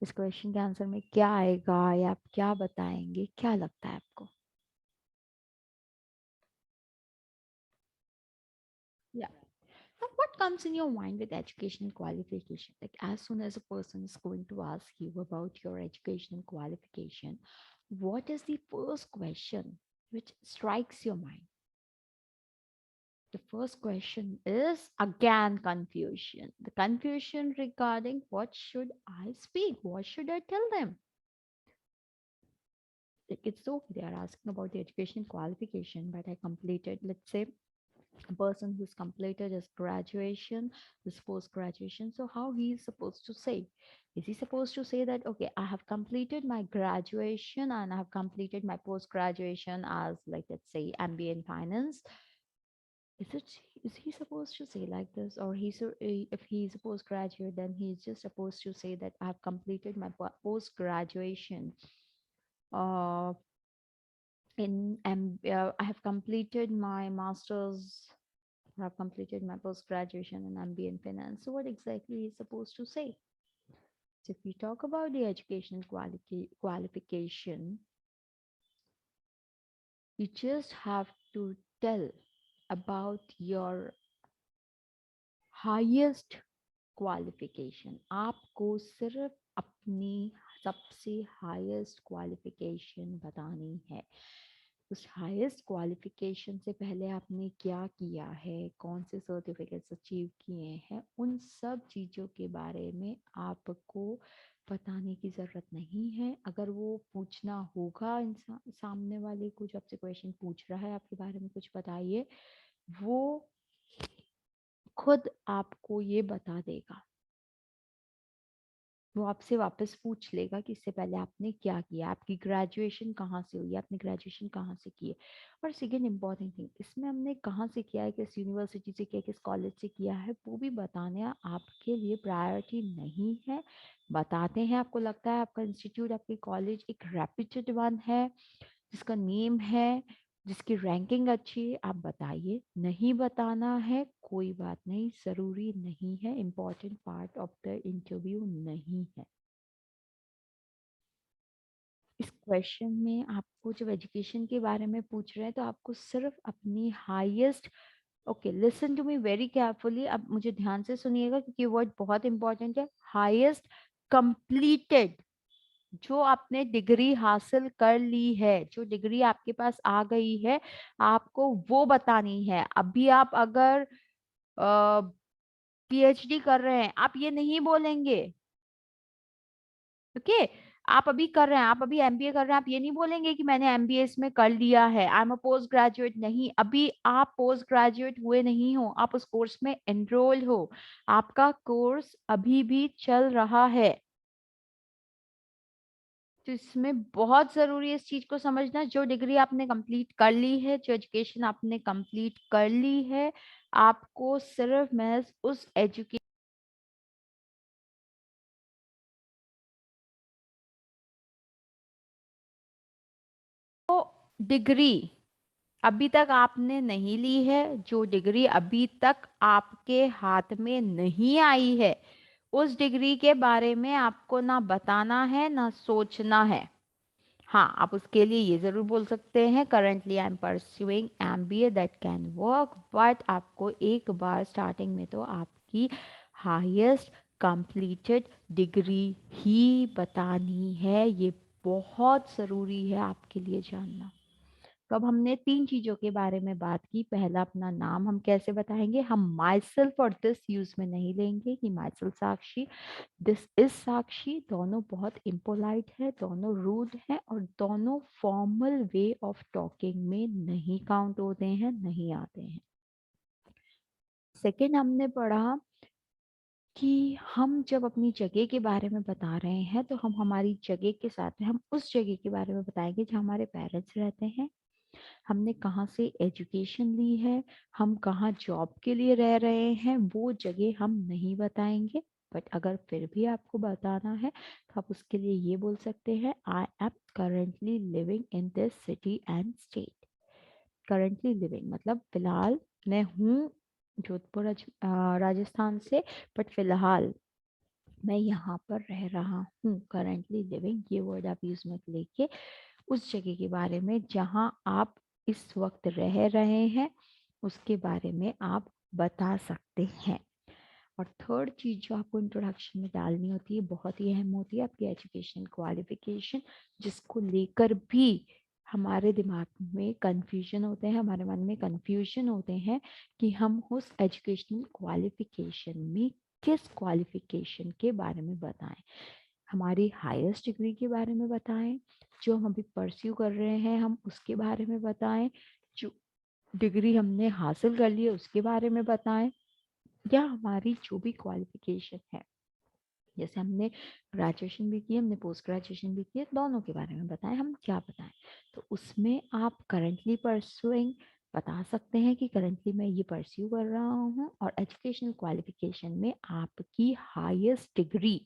इस क्वेश्चन के आंसर में क्या आएगा, या आप क्या बताएंगे, क्या लगता है आपको? Yeah. Now, what comes in your mind with education and qualification? Like, as soon as a person is going to ask you about your education and qualification, what is the first question which strikes your mind? The first question is again confusion. The confusion regarding what should I speak? What should I tell them? Like, it's okay, they are asking about the education qualification, but I completed, let's say, a person who's completed his graduation, his post graduation. So how he is supposed to say? Is he supposed to say that, okay, I have completed my graduation and I have completed my post graduation as, like, let's say, MBA in finance? Is he supposed to say like this, or if he's a postgraduate, then he's just supposed to say that I have completed my post graduation uh, I have completed my master's, I have completed my post graduation in MBA in finance. So what exactly is supposed to say? So if we talk about the education qualification, you just have to tell about your highest qualification. आपको सिर्फ अपनी सबसे highest qualification बतानी है। उस highest qualification से पहले आपने क्या किया है, कौन से सर्टिफिकेट्स अचीव किए हैं, उन सब चीज़ों के बारे में आपको बताने की ज़रूरत नहीं है। अगर वो पूछना होगा, इंसान सामने वाले को जो आपसे क्वेश्चन पूछ रहा है आपके बारे में कुछ बताइए, वो खुद आपको ये बता देगा। वो आपसे वापस पूछ लेगा कि इससे पहले आपने क्या किया, आपकी ग्रेजुएशन कहाँ से हुई, आपने ग्रेजुएशन कहाँ से की है। और सेकेंड इम्पॉर्टेंट थिंग, इसमें हमने कहाँ से किया है, किस यूनिवर्सिटी से किया है, किस कॉलेज से किया है, वो भी बताना आपके लिए प्रायोरिटी नहीं है। बताते हैं, आपको लगता है आपका इंस्टीट्यूट, आपकी कॉलेज एक रेप्यूटेड वन है, जिसका नेम है, जिसकी रैंकिंग अच्छी है, आप बताइए। नहीं बताना है कोई बात नहीं, ज़रूरी नहीं है, important part of the interview नहीं है। इस क्वेश्चन में आपको जब एजुकेशन के बारे में पूछ रहे हैं तो आपको सिर्फ अपनी highest, okay listen to me very carefully, अब मुझे ध्यान से सुनिएगा क्योंकि वर्ड बहुत इंपॉर्टेंट है। हाईएस्ट कंप्लीटेड, जो आपने डिग्री हासिल कर ली है, जो डिग्री आपके पास आ गई है, आपको वो बतानी है। अभी आप अगर पीएचडी कर रहे हैं, आप ये नहीं बोलेंगे, ओके आप अभी कर रहे हैं, आप अभी एमबीए कर रहे हैं, आप ये नहीं बोलेंगे कि मैंने एमबीए इसमें कर लिया है, I am a post graduate. नहीं, अभी आप पोस्ट ग्रेजुएट हुए नहीं हो, आप उस कोर्स में एनरोल हो, आपका कोर्स अभी भी चल रहा है। तो इसमें बहुत जरूरी है इस चीज को समझना, जो डिग्री आपने कंप्लीट कर ली है, जो एजुकेशन आपने कंप्लीट कर ली है, आपको सिर्फ महज उस एजुकेशन को, डिग्री अभी तक आपने नहीं ली है, जो डिग्री अभी तक आपके हाथ में नहीं आई है, उस डिग्री के बारे में आपको ना बताना है ना सोचना है। हाँ, आप उसके लिए ये जरूर बोल सकते हैं currently I am pursuing MBA that can work, but आपको एक बार स्टार्टिंग में तो आपकी हाईएस्ट कंप्लीटेड डिग्री ही बतानी है। ये बहुत ज़रूरी है आपके लिए जानना। तो अब हमने तीन चीजों के बारे में बात की। पहला, अपना नाम हम कैसे बताएंगे, हम माई सेल्फ और दिस यूज में नहीं लेंगे कि myself Sakshi, this is Sakshi. दोनों बहुत इम्पोलाइट है, दोनों रूड है और दोनों फॉर्मल वे ऑफ टॉकिंग में नहीं काउंट होते हैं, नहीं आते हैं। सेकेंड, हमने पढ़ा कि हम जब अपनी जगह के बारे में बता रहे हैं तो हम हमारी जगह के साथ में हम उस जगह के बारे में बताएंगे जहाँ हमारे पेरेंट्स रहते हैं, हमने कहाँ से एजुकेशन ली है, हम कहाँ जॉब के लिए रह रहे हैं, वो जगह हम नहीं बताएंगे। बट अगर फिर भी आपको बताना है तो आप उसके लिए ये बोल सकते हैं, I am currently living in this city and state. Currently living मतलब फिलहाल मैं हूँ जोधपुर राजस्थान से, बट फिलहाल मैं यहाँ पर रह रहा हूँ। करेंटली लिविंग ये वर्ड आप यूज मत लेके उस जगह के बारे में जहाँ आप इस वक्त रह रहे हैं उसके बारे में आप बता सकते हैं। और थर्ड चीज जो आपको इंट्रोडक्शन में डालनी होती है, बहुत ही अहम होती है, आपकी एजुकेशन क्वालिफिकेशन, जिसको लेकर भी हमारे दिमाग में कंफ्यूजन होते हैं, हमारे मन में कंफ्यूजन होते हैं कि हम उस एजुकेशनल क्वालिफिकेशन में किस क्वालिफिकेशन के बारे में बताएं। हमारी हाईएस्ट डिग्री के बारे में बताएं, जो हम अभी परस्यू कर रहे हैं हम उसके बारे में बताएं, जो डिग्री हमने हासिल कर ली है उसके बारे में बताएं, या हमारी जो भी क्वालिफिकेशन है, जैसे हमने ग्रेजुएशन भी की, हमने पोस्ट ग्रेजुएशन भी की है, दोनों के बारे में बताएं, हम क्या बताएं। तो उसमें आप करंटली परस्यूइंग बता सकते हैं कि करंटली मैं ये परस्यू कर रहा हूँ, और एजुकेशनल क्वालिफिकेशन में आपकी हाईएस्ट डिग्री,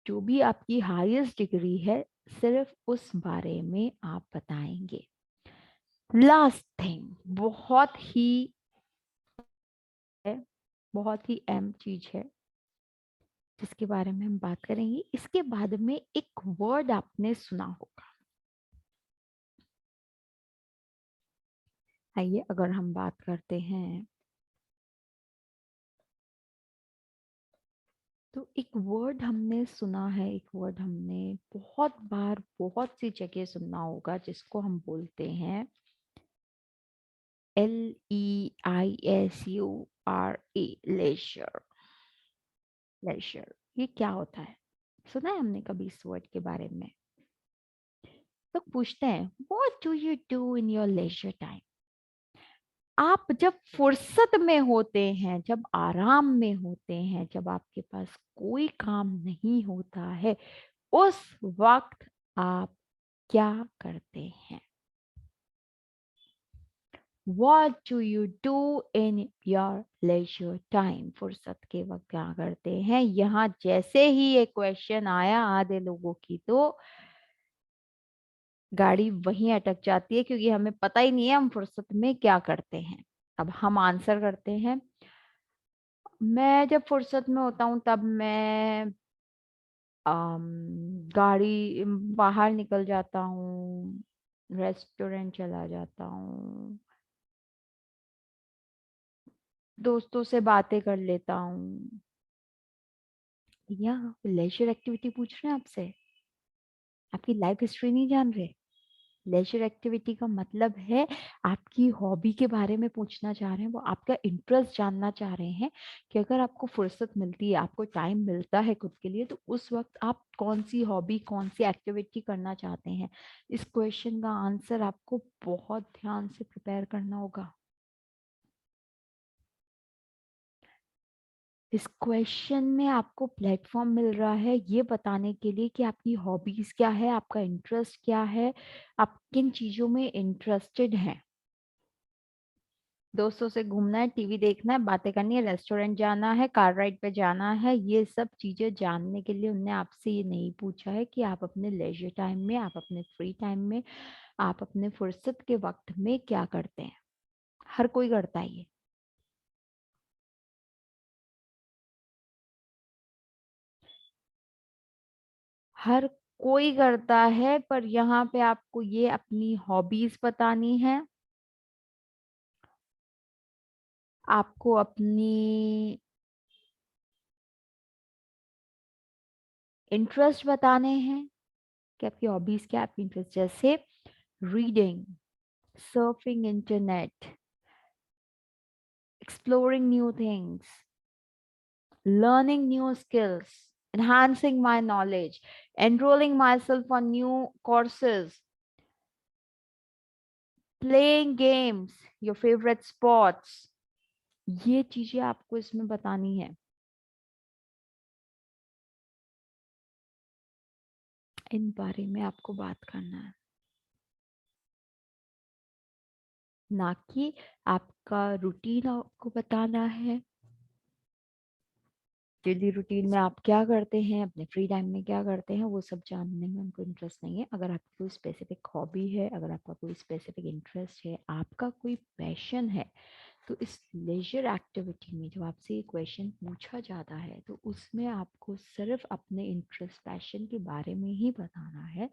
जो भी आपकी हाईएस्ट डिग्री है, सिर्फ उस बारे में आप बताएंगे। लास्ट थिंग, बहुत ही है, बहुत ही अहम चीज है जिसके बारे में हम बात करेंगे। इसके बाद में एक वर्ड आपने सुना होगा, आइए अगर हम बात करते हैं तो एक वर्ड हमने सुना है, एक वर्ड हमने बहुत बार बहुत सी जगह सुना होगा जिसको हम बोलते हैं LEISURE, लेजर। लेजर ये क्या होता है? सुना है हमने कभी इस वर्ड के बारे में? तो पूछते हैं what do you do in your leisure time? आप जब फुर्सत में होते हैं, जब आराम में होते हैं, जब आपके पास कोई काम नहीं होता है, उस वक्त आप क्या करते हैं? What do you do in your leisure time? फुर्सत के वक्त क्या करते हैं? यहाँ जैसे ही ये क्वेश्चन आया आधे लोगों की तो गाड़ी वहीं अटक जाती है, क्योंकि हमें पता ही नहीं है हम फुर्सत में क्या करते हैं। अब हम आंसर करते हैं, मैं जब फुर्सत में होता हूँ तब मैं गाड़ी बाहर निकल जाता हूँ, रेस्टोरेंट चला जाता हूँ, दोस्तों से बातें कर लेता हूँ। या लेजर एक्टिविटी पूछ रहे हैं आपसे, आपकी लाइफ हिस्ट्री नहीं जान रहे। लेजर एक्टिविटी का मतलब है आपकी हॉबी के बारे में पूछना चाह रहे हैं, वो आपका इंटरेस्ट जानना चाह रहे हैं कि अगर आपको फुर्सत मिलती है, आपको टाइम मिलता है खुद के लिए, तो उस वक्त आप कौन सी हॉबी, कौन सी एक्टिविटी करना चाहते हैं। इस क्वेश्चन का आंसर आपको बहुत ध्यान से प्रिपेयर करना होगा। इस क्वेश्चन में आपको प्लेटफॉर्म मिल रहा है ये बताने के लिए कि आपकी हॉबीज क्या है, आपका इंटरेस्ट क्या है, आप किन चीजों में इंटरेस्टेड हैं। दोस्तों से घूमना है, टीवी देखना है, बातें करनी है, रेस्टोरेंट जाना है, कार राइड पे जाना है, ये सब चीजें जानने के लिए उनने आपसे ये नहीं पूछा है कि आप अपने लेजर टाइम में, आप अपने फ्री टाइम में, आप अपने फुर्सत के वक्त में क्या करते हैं। हर कोई करता है ये। हर कोई करता है, पर यहाँ पे आपको ये अपनी हॉबीज बतानी है, आपको अपनी इंटरेस्ट बताने हैं कि आपकी हॉबीज क्या है, आपकी इंटरेस्ट। जैसे reading, surfing internet, exploring new things, learning new skills, enhancing my knowledge, enrolling myself on new courses, playing games, your favorite sports। ये चीजें आपको इसमें बतानी है, इन बारे में आपको बात करना है, ना कि आपका रूटीन आपको बताना है। डेली रूटीन में आप क्या करते हैं, अपने फ्री टाइम में क्या करते हैं, वो सब जानने में उनको इंटरेस्ट नहीं है। अगर आपकी कोई स्पेसिफिक हॉबी है, अगर आपका कोई स्पेसिफिक इंटरेस्ट है, आपका कोई पैशन है, तो इस लेजर एक्टिविटी में जब आपसे ये क्वेश्चन पूछा जाता है तो उसमें आपको सिर्फ अपने इंटरेस्ट, पैशन के बारे में ही बताना है।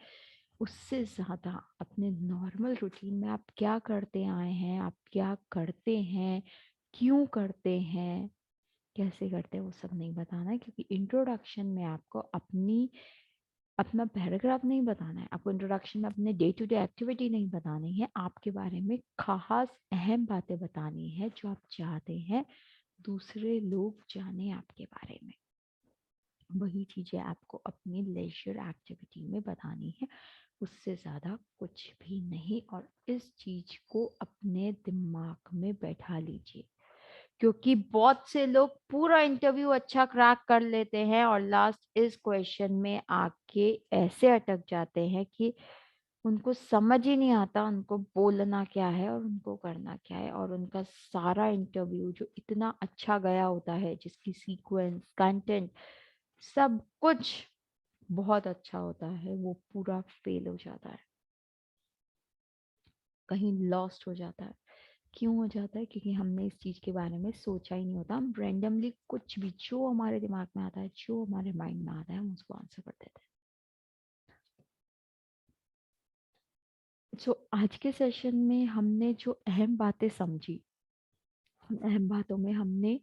उससे ज़्यादा अपने नॉर्मल रूटीन में आप क्या करते आए हैं, आप क्या करते हैं, क्यों करते हैं, कैसे करते हैं, वो सब नहीं बताना है। क्योंकि इंट्रोडक्शन में आपको अपना पैराग्राफ नहीं बताना है, आपको इंट्रोडक्शन में अपने डे टू डे एक्टिविटी नहीं बतानी है, आपके बारे में खास अहम बातें बतानी है जो आप चाहते हैं दूसरे लोग जाने आपके बारे में। वही चीजें आपको अपनी लेजर एक्टिविटी में बतानी है, उससे ज्यादा कुछ भी नहीं। और इस चीज को अपने दिमाग में बैठा लीजिए, क्योंकि बहुत से लोग पूरा इंटरव्यू अच्छा क्रैक कर लेते हैं और लास्ट इस क्वेश्चन में आके ऐसे अटक जाते हैं कि उनको समझ ही नहीं आता उनको बोलना क्या है और उनको करना क्या है। और उनका सारा इंटरव्यू जो इतना अच्छा गया होता है, जिसकी सीक्वेंस, कंटेंट, सब कुछ बहुत अच्छा होता है, वो पूरा फेल हो जाता है, कहीं लॉस्ट हो जाता है। क्यों हो जाता है? क्योंकि हमने इस चीज के बारे में सोचा ही नहीं होता। हम रेंडमली कुछ भी जो हमारे दिमाग में आता है, जो हमारे माइंड में आता है, हम उसको आंसर कर देते हैं। सो आज के सेशन में हमने जो अहम बातें समझी, उन अहम बातों में हमने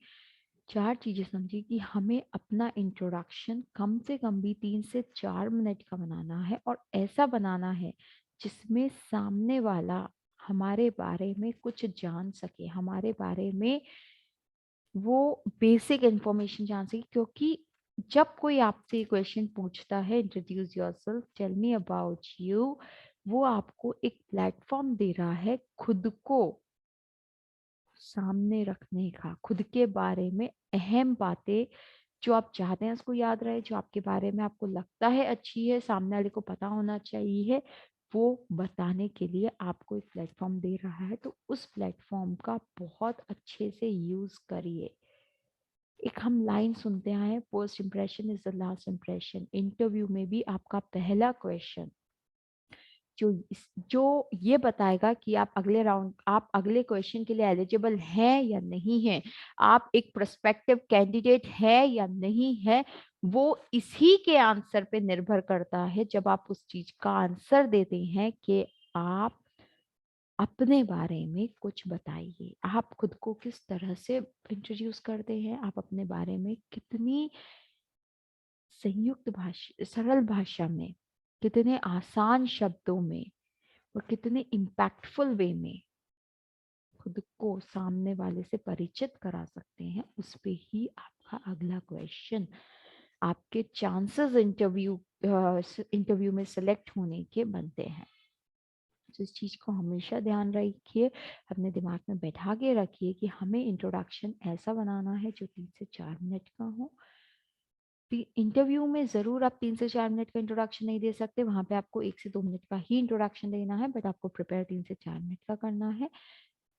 4 चीज़ें समझी कि हमें अपना इंट्रोडक्शन कम से कम भी 3 से 4 मिनट का बनाना है और ऐसा बनाना है जिसमें सामने वाला हमारे बारे में कुछ जान सके, हमारे बारे में वो बेसिक इन्फॉर्मेशन जान सके। क्योंकि जब कोई आपसे क्वेश्चन पूछता है, introduce yourself, tell me about you, वो आपको एक प्लेटफॉर्म दे रहा है खुद को सामने रखने का, खुद के बारे में अहम बातें जो आप चाहते हैं उसको याद रहे, जो आपके बारे में आपको लगता है अच्छी है, सामने वाले को पता होना चाहिए, वो बताने के लिए आपको एक प्लेटफॉर्म दे रहा है। तो उस प्लेटफॉर्म का बहुत अच्छे से यूज करिए। एक हम लाइन सुनते आए हैं, first impression is the last impression. Interview में भी आपका पहला क्वेश्चन जो ये बताएगा कि आप अगले क्वेश्चन के लिए एलिजिबल हैं या नहीं हैं, आप एक प्रोस्पेक्टिव कैंडिडेट है या नहीं है, वो इसी के आंसर पे निर्भर करता है। जब आप उस चीज का आंसर देते हैं कि आप अपने बारे में कुछ बताइए, आप खुद को किस तरह से इंट्रोड्यूस करते हैं, आप अपने बारे में कितनी संयुक्त भाषा, सरल भाषा में, कितने आसान शब्दों में और कितने इम्पैक्टफुल वे में खुद को सामने वाले से परिचित करा सकते हैं, उस पे ही आपका अगला क्वेश्चन आपके चांसेस इंटरव्यू में सिलेक्ट होने के बनते हैं। तो इस चीज को हमेशा ध्यान रखिए, अपने दिमाग में बैठा के रखिए कि हमें इंट्रोडक्शन ऐसा बनाना है जो 3 से 4 मिनट का हो। इंटरव्यू में जरूर आप 3 से 4 मिनट का इंट्रोडक्शन नहीं दे सकते, वहां पे आपको 1 से 2 मिनट का ही इंट्रोडक्शन देना है, बट आपको प्रिपेयर 3 से 4 मिनट का करना है।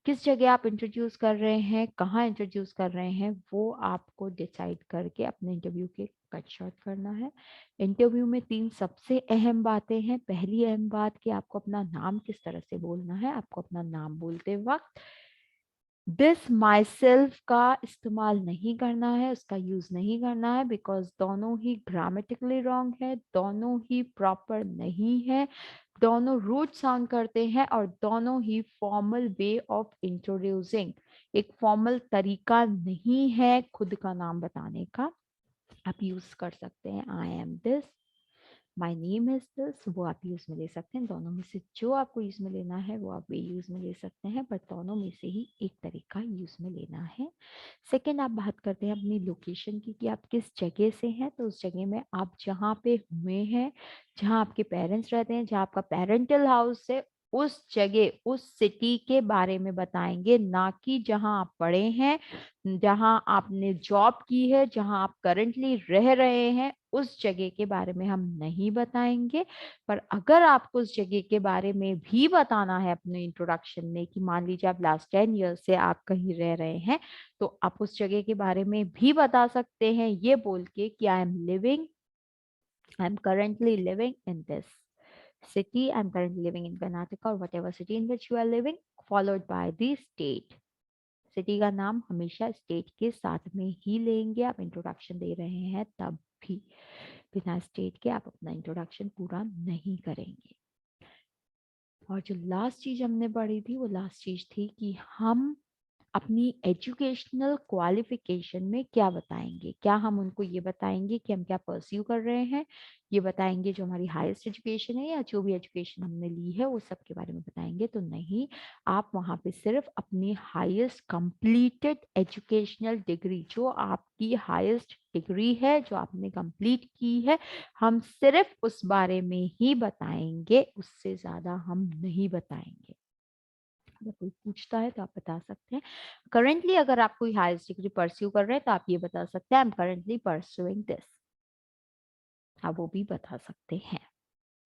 किस जगह आप इंट्रोड्यूस कर रहे हैं, कहाँ इंट्रोड्यूस कर रहे हैं, वो आपको डिसाइड करके अपने इंटरव्यू के कट शॉर्ट करना है। इंटरव्यू में 3 सबसे अहम बातें हैं। पहली अहम बात कि आपको अपना नाम किस तरह से बोलना है। आपको अपना नाम बोलते वक्त दिस माई सेल्फ का इस्तेमाल नहीं करना है, उसका यूज नहीं करना है, बिकॉज दोनों ही ग्रामेटिकली रॉन्ग है, दोनों ही प्रॉपर नहीं है, दोनों रूट साउंड करते हैं और दोनों ही फॉर्मल वे ऑफ इंट्रोड्यूसिंग, एक फॉर्मल तरीका नहीं है खुद का नाम बताने का। आप यूज कर सकते हैं I am this, my name is this, वो आप यूज में ले सकते हैं। दोनों में से जो आपको यूज में लेना है वो आप वे यूज में ले सकते हैं, बट दोनों में से ही एक तरीका यूज में लेना है। सेकेंड, आप बात करते हैं अपनी लोकेशन की कि आप किस जगह से हैं। तो उस जगह में आप जहाँ पे हुए हैं, जहाँ आपके पेरेंट्स रहते हैं, जहाँ आपका पेरेंटल हाउस है, उस जगह, उस सिटी के बारे में बताएंगे, ना कि जहाँ आप पढ़े हैं, जहाँ आपने जॉब की है, जहाँ आप करंटली रह रहे हैं, उस जगह के बारे में हम नहीं बताएंगे। पर अगर आपको उस जगह के बारे में भी बताना है अपने इंट्रोडक्शन में, कि मान लीजिए आप लास्ट 10 ईयर्स से आप कहीं रह रहे हैं, तो आप उस जगह के बारे में भी बता सकते हैं ये बोल के कि I am currently living in this city, I'm currently living in Karnataka or whatever city in which you are living, followed by the state. City का नाम हमेशा स्टेट के साथ में ही लेंगे। आप इंट्रोडक्शन दे रहे हैं तब भी बिना स्टेट के आप अपना इंट्रोडक्शन पूरा नहीं करेंगे। और जो लास्ट चीज हमने पढ़ी थी, वो लास्ट चीज थी कि हम अपनी एजुकेशनल क्वालिफिकेशन में क्या बताएंगे। क्या हम उनको ये बताएंगे कि हम क्या परस्यू कर रहे हैं, ये बताएंगे जो हमारी हाईएस्ट एजुकेशन है, या जो भी एजुकेशन हमने ली है वो सब के बारे में बताएंगे? तो नहीं, आप वहाँ पे सिर्फ अपनी हाईएस्ट कंप्लीटेड एजुकेशनल डिग्री, जो आपकी हाईएस्ट डिग्री है, जो आपने कंप्लीट की है, हम सिर्फ उस बारे में ही बताएंगे, उससे ज्यादा हम नहीं बताएंगे। अगर कोई पूछता है तो आप बता सकते हैं करेंटली, अगर आप कोई हायर डिग्री परस्यू कर रहे हैं तो आप ये बता सकते हैं I am currently pursuing this, आप वो भी बता सकते हैं।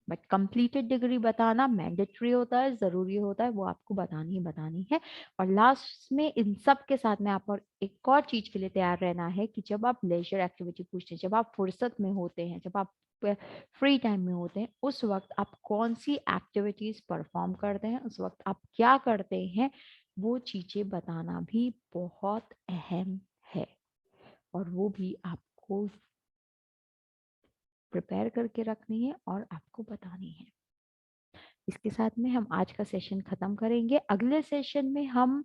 बट कंप्लीटेड डिग्री बताना मैंडेटरी होता है, जरूरी होता है, वो आपको बतानी ही बतानी है। और लास्ट में इन सब के साथ में आप और एक और चीज के लिए तैयार रहना है कि जब आप लेजर एक्टिविटी पूछते हैं, जब आप फुर्सत में होते हैं, जब आप फ्री टाइम में होते हैं, उस वक्त आप कौन सी एक्टिविटीज परफॉर्म करते हैं, उस वक्त आप क्या करते हैं, वो चीजें बताना भी बहुत अहम है और वो भी आपको प्रिपेयर करके रखनी है और आपको बतानी है। इसके साथ में हम आज का सेशन खत्म करेंगे। अगले सेशन में हम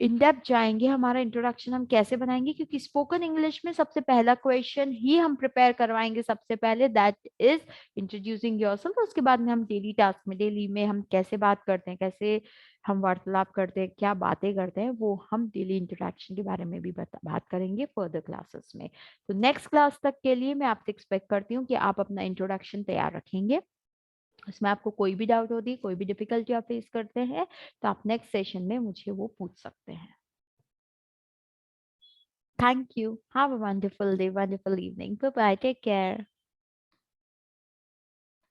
इन डेप्थ जाएंगे, हमारा इंट्रोडक्शन हम कैसे बनाएंगे, क्योंकि स्पोकन इंग्लिश में सबसे पहला क्वेश्चन ही हम प्रिपेयर करवाएंगे सबसे पहले, दैट इज इंट्रोड्यूसिंग योरसेल्फ। उसके बाद में हम डेली टास्क में, डेली में हम कैसे बात करते हैं, कैसे हम वार्तालाप करते हैं, क्या बातें करते हैं, वो हम डेली इंटरेक्शन के बारे में भी बात करेंगे फर्दर क्लासेस में। तो नेक्स्ट क्लास तक के लिए मैं आपसे एक्सपेक्ट करती हूँ कि आप अपना इंट्रोडक्शन तैयार रखेंगे। उसमें आपको कोई भी डाउट होती है, कोई भी डिफिकल्टी आप फेस करते हैं, तो आप नेक्स्ट सेशन में मुझे वो पूछ सकते हैं। Thank you. Have a wonderful day, wonderful evening. Bye bye. Take care.